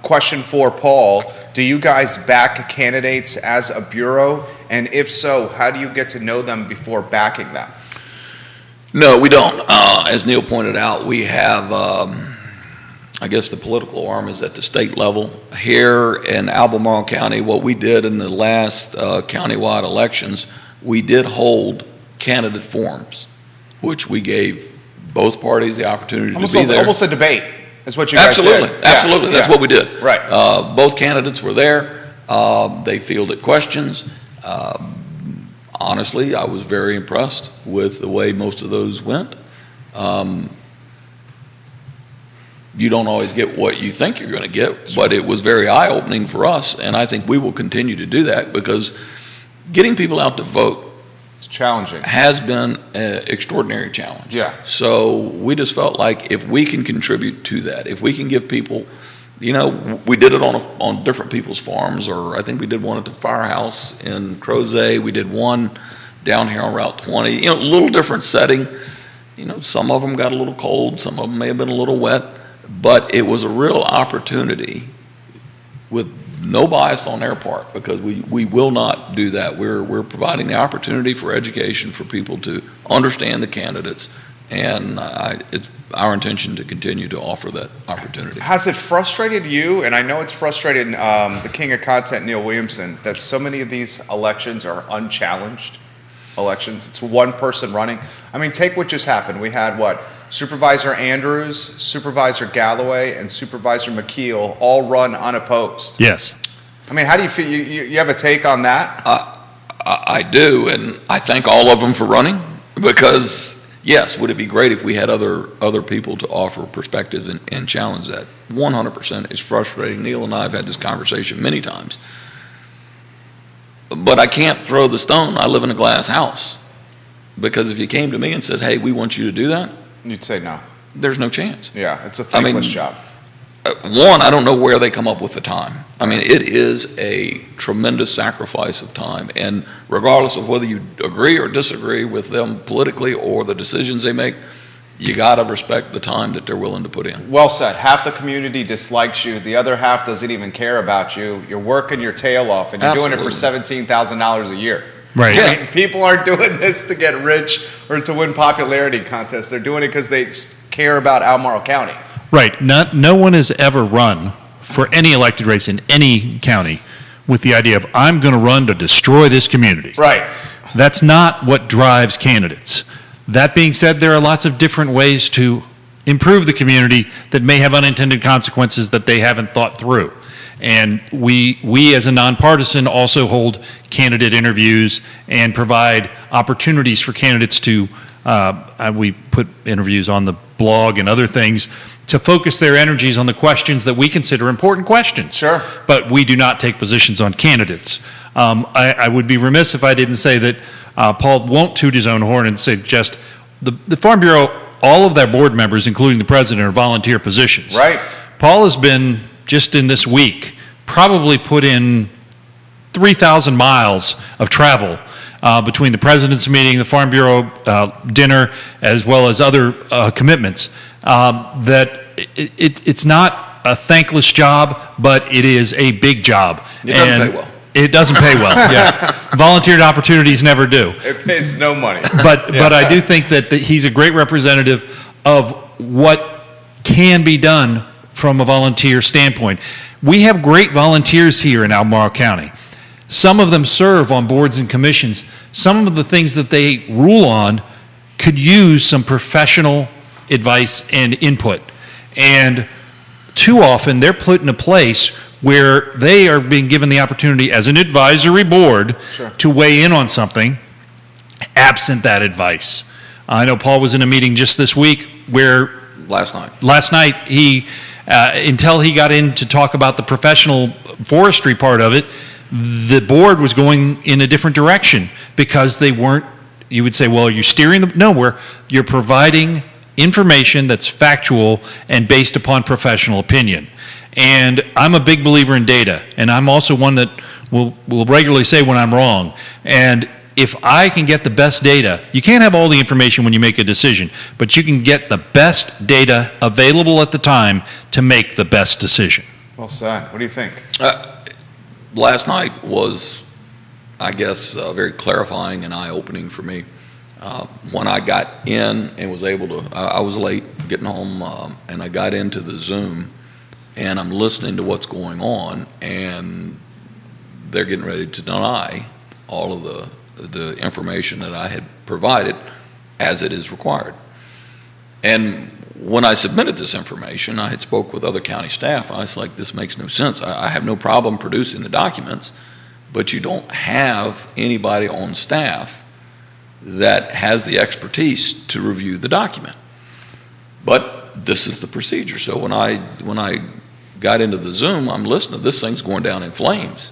Question for Paul: do you guys back candidates as a bureau? And if so, how do you get to know them before backing them? No, we don't. As Neil pointed out, we have, I guess the political arm is at the state level. Here in Albemarle County, what we did in the last countywide elections, we did hold candidate forums, which we gave both parties the opportunity to be there. Almost a debate is what you guys did. Absolutely. That's what we did. Right. Both candidates were there. They fielded questions. Honestly, I was very impressed with the way most of those went. You don't always get what you think you're going to get, but it was very eye-opening for us, and I think we will continue to do that because getting people out to vote challenging has been an extraordinary challenge. Yeah. So we just felt like if we can contribute to that, if we can give people, we did it on different people's farms, or I think we did one at the firehouse in Crozet. We did one down here on Route 20. A little different setting. Some of them got a little cold, some of them may have been a little wet, but it was a real opportunity with no bias on their part, because we will not do that. We're providing the opportunity for education for people to understand the candidates, and it's our intention to continue to offer that opportunity. Has it frustrated you, and I know it's frustrated the king of content, Neil Williamson, that so many of these elections are unchallenged elections? It's one person running. I mean, take what just happened. We had Supervisor Andrews, Supervisor Galloway, and Supervisor McKeel all run unopposed. Yes. I mean, how do you feel? You have a take on that? I do, and I thank all of them for running, because yes, would it be great if we had other people to offer perspectives and challenge that? 100%. It's frustrating. Neil and I have had this conversation many times. But I can't throw the stone. I live in a glass house. Because if you came to me and said, hey, we want you to do that, you'd say no. There's no chance. Yeah, it's a thankless job. One, I don't know where they come up with the time. I mean, it is a tremendous sacrifice of time. And regardless of whether you agree or disagree with them politically or the decisions they make, you got to respect the time that they're willing to put in. Well said. Half the community dislikes you. The other half doesn't even care about you. You're working your tail off, and you're doing it for $17,000 a year. Right. I mean, people aren't doing this to get rich or to win popularity contests. They're doing it because they care about Albemarle County. Right. No one has ever run for any elected race in any county with the idea of, I'm going to run to destroy this community. Right. That's not what drives candidates. That being said, there are lots of different ways to improve the community that may have unintended consequences that they haven't thought through. And we as a nonpartisan also hold candidate interviews and provide opportunities for candidates to, we put interviews on the blog and other things to focus their energies on the questions that we consider important questions. Sure. But we do not take positions on candidates. I would be remiss if I didn't say that Paul won't toot his own horn and suggest the Farm Bureau, all of their board members, including the president, are volunteer positions. Right. Paul has been, just in this week, probably put in 3,000 miles of travel between the president's meeting, the Farm Bureau dinner, as well as other commitments. That it's not a thankless job, but it is a big job. It doesn't pay well. It doesn't pay well, yeah. Volunteered opportunities never do. It pays no money. But I do think that he's a great representative of what can be done from a volunteer standpoint. We have great volunteers here in Albemarle County. Some of them serve on boards and commissions. Some of the things that they rule on could use some professional advice and input. And too often they're put in a place where they are being given the opportunity as an advisory board to weigh in on something absent that advice. I know Paul was in a meeting just this week where Last night he until he got in to talk about the professional forestry part of it, the board was going in a different direction because they weren't, you would say, well, you're steering them nowhere. You're providing information that's factual and based upon professional opinion. And I'm a big believer in data, and I'm also one that will regularly say when I'm wrong. And if I can get the best data, you can't have all the information when you make a decision, but you can get the best data available at the time to make the best decision. Well said. What do you think? Last night was, I guess, very clarifying and eye-opening for me. When I got in and was able to, I was late getting home, and I got into the Zoom, and I'm listening to what's going on, and they're getting ready to deny all of the information that I had provided as it is required. And when I submitted this information, I had spoke with other county staff. I was like, this makes no sense. I have no problem producing the documents, but you don't have anybody on staff that has the expertise to review the document. But this is the procedure. So when I got into the Zoom, I'm listening, this thing's going down in flames.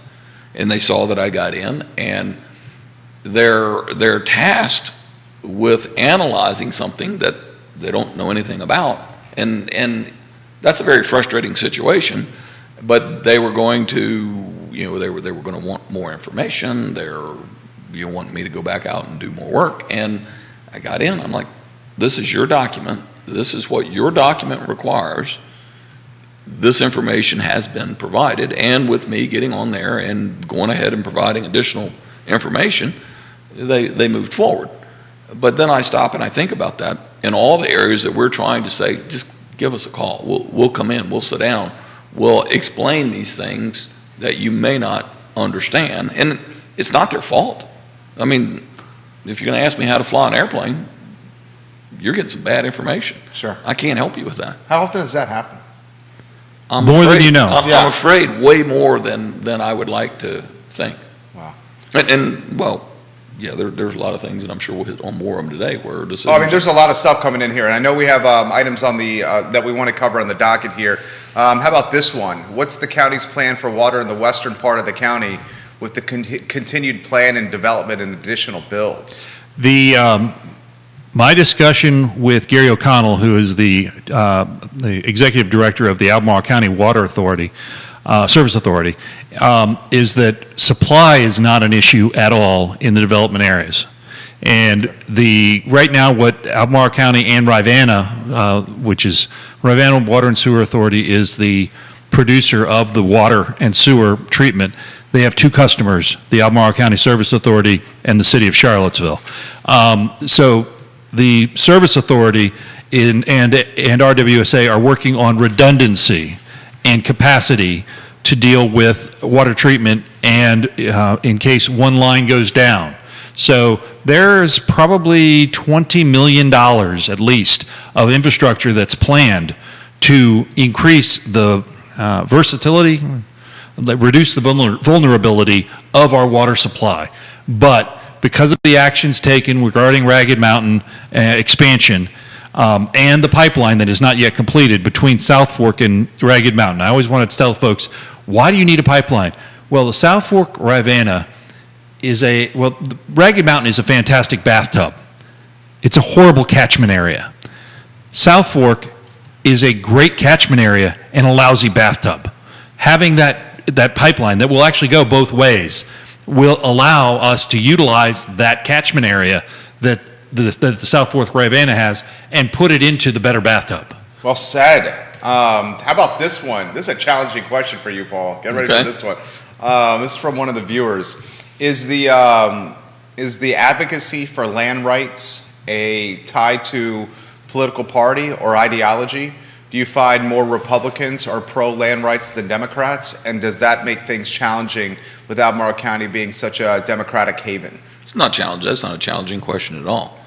And they saw that I got in, and they're tasked with analyzing something that they don't know anything about. And that's a very frustrating situation, but they were going to, they were going to want more information. You want me to go back out and do more work. And I got in, I'm like, this is your document. This is what your document requires. This information has been provided, and with me getting on there and going ahead and providing additional information, they moved forward. But then I stop and I think about that in all the areas that we're trying to say, just give us a call. We'll come in, we'll sit down, we'll explain these things that you may not understand. And it's not their fault. I mean, if you're going to ask me how to fly an airplane, you're getting some bad information. Sure. I can't help you with that. How often does that happen? More than you know. I'm afraid way more than I would like to think. Wow. And well, yeah, there's a lot of things, and I'm sure we'll hit on more of them today. Where decisions. Well, I mean, there's a lot of stuff coming in here, and I know we have items on the that we want to cover on the docket here. How about this one? What's the county's plan for water in the western part of the county with the continued plan and development and additional builds? My discussion with Gary O'Connell, who is the executive director of the Albemarle County Water Authority, Service Authority, is that supply is not an issue at all in the development areas. And right now what Albemarle County and Rivanna, which is Rivanna Water and Sewer Authority, is the producer of the water and sewer treatment. They have two customers, the Albemarle County Service Authority and the City of Charlottesville. So the Service Authority and RWSA are working on redundancy and capacity to deal with water treatment and in case one line goes down. So there's probably $20 million at least of infrastructure that's planned to increase the versatility, reduce the vulnerability of our water supply. But because of the actions taken regarding Ragged Mountain expansion and the pipeline that is not yet completed between South Fork and Ragged Mountain, I always wanted to tell folks, why do you need a pipeline? Well, the South Fork Ravanna the Ragged Mountain is a fantastic bathtub. It's a horrible catchment area. South Fork is a great catchment area and a lousy bathtub. Having that pipeline that will actually go both ways will allow us to utilize that catchment area that the South Fork Ravanna has and put it into the better bathtub. Well said. How about this one? This is a challenging question for you, Paul. Get ready for this one. This is from one of the viewers. Is the advocacy for land rights a tie to political party or ideology? Do you find more Republicans are pro-land rights than Democrats? And does that make things challenging with Albemarle County being such a Democratic haven? It's not challenging. That's not a challenging question at all.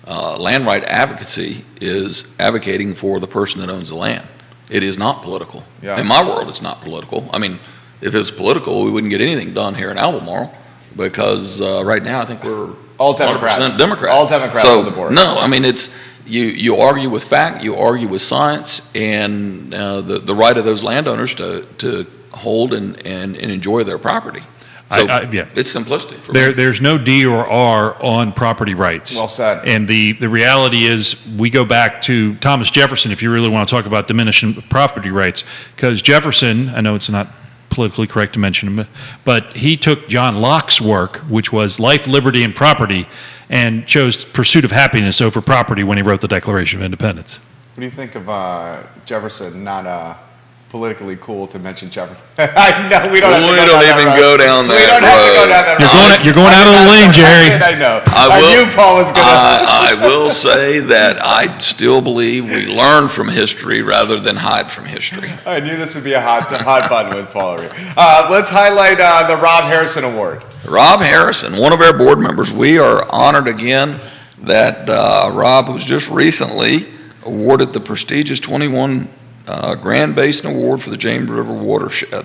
Land right advocacy is advocating for the person that owns the land. It is not political. Yeah. In my world, it's not political. I mean, if it was political, we wouldn't get anything done here in Albemarle because right now I think we're all Democrats. Democrat. All Democrats on the board. No, I mean, it's you argue with fact, you argue with science, and the right of those landowners to hold and enjoy their property. So Yeah. it's simplistic for me. There's no D or R on property rights. Well said. And the reality is, we go back to Thomas Jefferson, if you really want to talk about diminishing property rights, because Jefferson, I know it's not politically correct to mention him, but he took John Locke's work, which was life, liberty, and property, and chose pursuit of happiness over property when he wrote the Declaration of Independence. What do you think of Jefferson? Not politically cool to mention Jefferson. I know we don't have to We go don't down even that road. go down We that don't have to go road. down that road. You're going out of the lane, Jerry. I know. I I will- knew Paul was going to. I will say that I still believe we learn from history rather than hide from history. I knew this would be a hot button with Paul. Let's highlight the Rob Harrison Award. Rob Harrison, one of our board members, we are honored again that Rob was just recently awarded the prestigious 21 Grand Basin Award for the James River Watershed.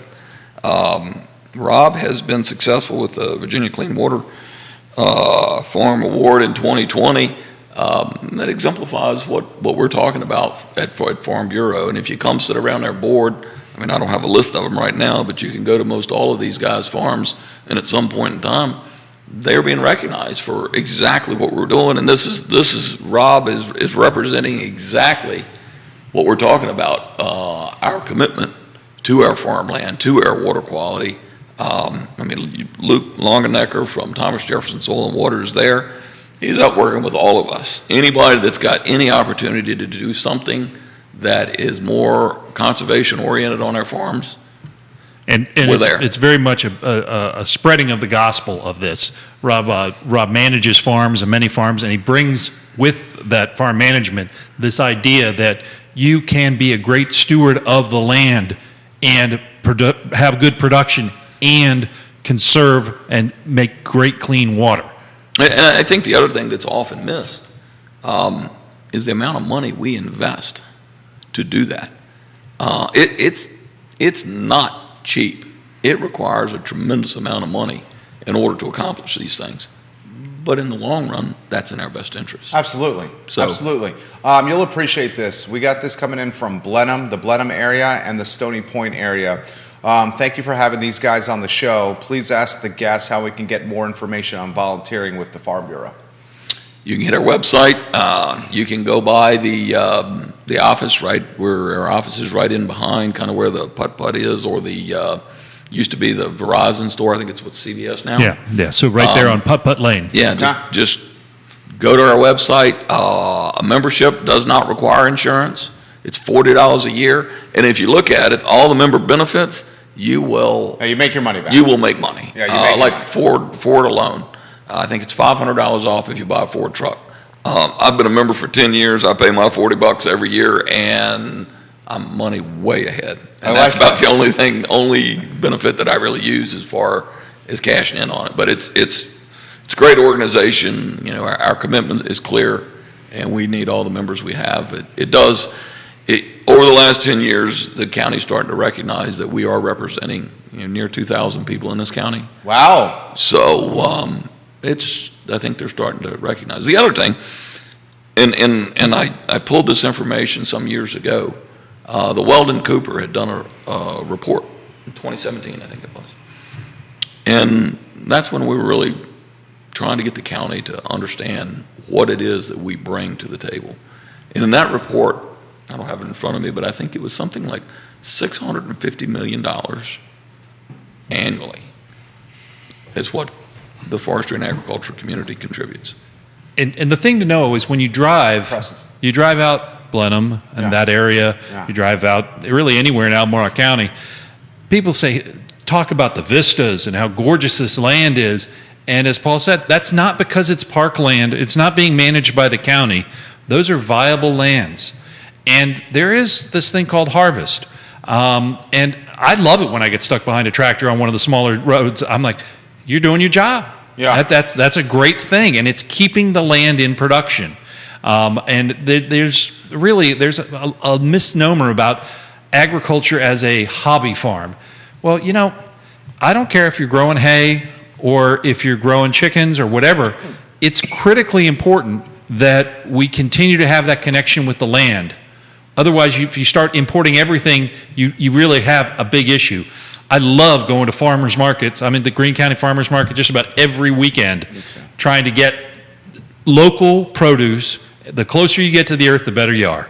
Rob has been successful with the Virginia Clean Water Farm Award in 2020. That exemplifies what we're talking about at Farm Bureau. And if you come sit around our board, I mean, I don't have a list of them right now, but you can go to most all of these guys' farms, and at some point in time, they're being recognized for exactly what we're doing. And this is Rob is representing exactly what we're talking about, our commitment to our farmland, to our water quality. I mean, Luke Longenecker from Thomas Jefferson Soil and Water is there. He's out working with all of us. Anybody that's got any opportunity to do something that is more conservation oriented on our farms, And We're there. it's very much a spreading of the gospel of this. Rob manages farms and many farms, and he brings with that farm management this idea that you can be a great steward of the land and have good production and conserve and make great clean water. and I think the other thing that's often missed is the amount of money we invest to do that. It's not cheap. It requires a tremendous amount of money in order to accomplish these things. But in the long run, that's in our best interest. Absolutely. So- Absolutely. You'll appreciate this. We got this coming in from Blenheim, the Blenheim area, and the Stony Point area. Thank you for having these guys on the show. Please ask the guests how we can get more information on volunteering with the Farm Bureau. You can hit our website. You can go by the office, right where our office is, right in behind, kind of where the putt-putt is, or the used to be the Verizon store. I think it's what's CVS now. Yeah. So right there on Putt Putt Lane. Yeah, just go to our website. A membership does not require insurance. It's $40 a year, and if you look at it, all the member benefits, you will Now you make your money back. make money. Yeah, you make your like money. Ford alone. I think it's $500 off if you buy a Ford truck. I've been a member for 10 years. I pay my $40 every year, and I'm money way ahead. And that's about the only benefit that I really use as far as cashing in on it. But it's a great organization. You know, our commitment is clear, and we need all the members we have. Over the last 10 years, the county's starting to recognize that we are representing near 2,000 people in this county. Wow. So I think they're starting to recognize. The other thing, and I pulled this information some years ago. The Weldon Cooper had done a report in 2017, I think it was. And that's when we were really trying to get the county to understand what it is that we bring to the table. And in that report, I don't have it in front of me, but I think it was something like $650 million annually is what the forestry and agriculture community contributes. And the thing to know is when you drive, Impressive. you drive out Blenheim and Yeah. that area, Yeah. you drive out really anywhere in Albemarle County, people talk about the vistas and how gorgeous this land is. And as Paul said, that's not because it's parkland. It's not being managed by the county. Those are viable lands. And there is this thing called harvest. And I love it when I get stuck behind a tractor on one of the smaller roads. I'm like, you're doing your job. Yeah. That's a great thing. And it's keeping the land in production. And there's a misnomer about agriculture as a hobby farm. Well, I don't care if you're growing hay or if you're growing chickens or whatever. It's critically important that we continue to have that connection with the land. Otherwise, if you start importing everything, you really have a big issue. I love going to farmers markets. I'm in the Greene County Farmers Market just about every weekend, trying to get local produce. The closer you get to the earth, the better you are.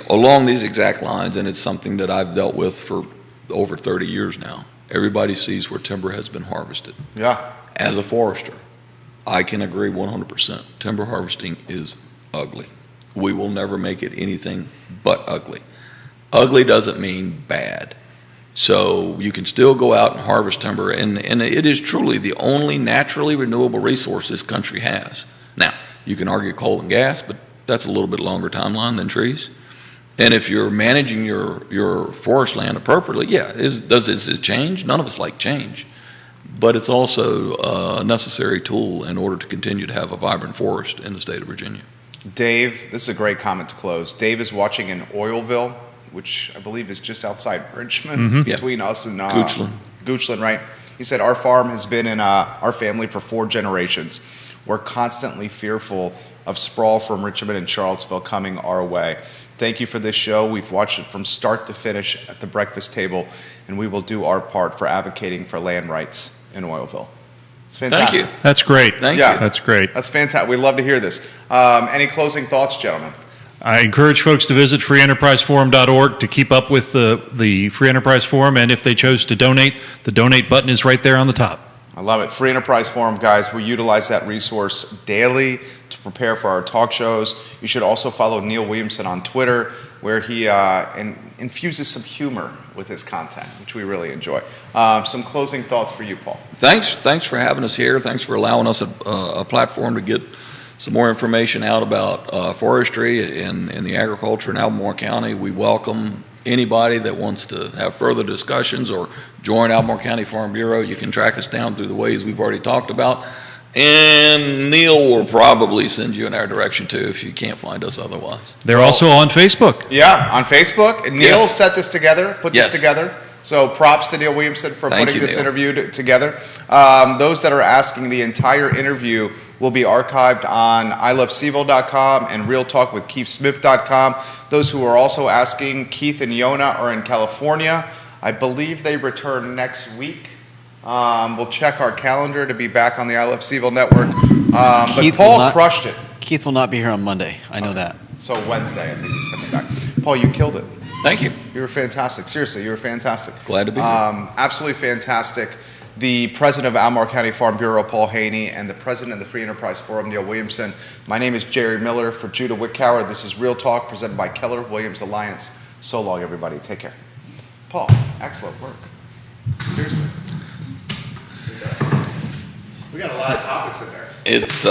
Along these exact lines, and it's something that I've dealt with for over 30 years now, everybody sees where timber has been harvested. Yeah. As a forester, I can agree 100%. Timber harvesting is ugly. We will never make it anything but ugly. Ugly doesn't mean bad. So you can still go out and harvest timber, and it is truly the only naturally renewable resource this country has. Now, you can argue coal and gas, but that's a little bit longer timeline than trees. And if you're managing your forest land appropriately, yeah, does it change? None of us like change. But it's also a necessary tool in order to continue to have a vibrant forest in the state of Virginia. Dave, this is a great comment to close. Dave is watching in Oilville, which I believe is just outside Richmond, between us and Goochland, right? He said, our farm has been in our family for 4 generations. We're constantly fearful of sprawl from Richmond and Charlottesville coming our way. Thank you for this show. We've watched it from start to finish at the breakfast table, and we will do our part for advocating for land rights in Oilville. It's fantastic. Thank you. That's great. Thank you. That's great. That's fantastic. We love to hear this. Any closing thoughts, gentlemen? I encourage folks to visit freeenterpriseforum.org to keep up with the Free Enterprise Forum, and if they chose to donate, the donate button is right there on the top. I love it. Free Enterprise Forum, guys. We utilize that resource daily to prepare for our talk shows. You should also follow Neil Williamson on Twitter, where he infuses some humor with his content, which we really enjoy. Some closing thoughts for you, Paul. Thanks for having us here. Thanks for allowing us a platform to get some more information out about forestry and the agriculture in Albemarle County. We welcome anybody that wants to have further discussions or join Albemarle County Farm Bureau. You can track us down through the ways we've already talked about. And Neil will probably send you in our direction too if you can't find us otherwise. They're also on Facebook. Yeah, on Facebook. And Neil set this together, put this together. So props to Neil Williamson for putting this interview together. Those that are asking, the entire interview will be archived on iloveseville.com and realtalkwithkeithsmith.com. Those who are also asking, Keith and Yona are in California. I believe they return next week. We'll check our calendar to be back on the I Love Seville network. But Paul crushed it. Keith will not be here on Monday. I know that. So Wednesday, I think he's coming back. Paul, you killed it. Thank you. You were fantastic. Seriously, you were fantastic. Glad to be here. Absolutely fantastic. The president of Albemarle County Farm Bureau, Paul Haney, and the president of the Free Enterprise Forum, Neil Williamson. My name is Jerry Miller for Judah Wickower. This is Real Talk, presented by Keller Williams Alliance. So long, everybody. Take care. Paul, excellent work. Seriously. We got a lot of topics in there. It's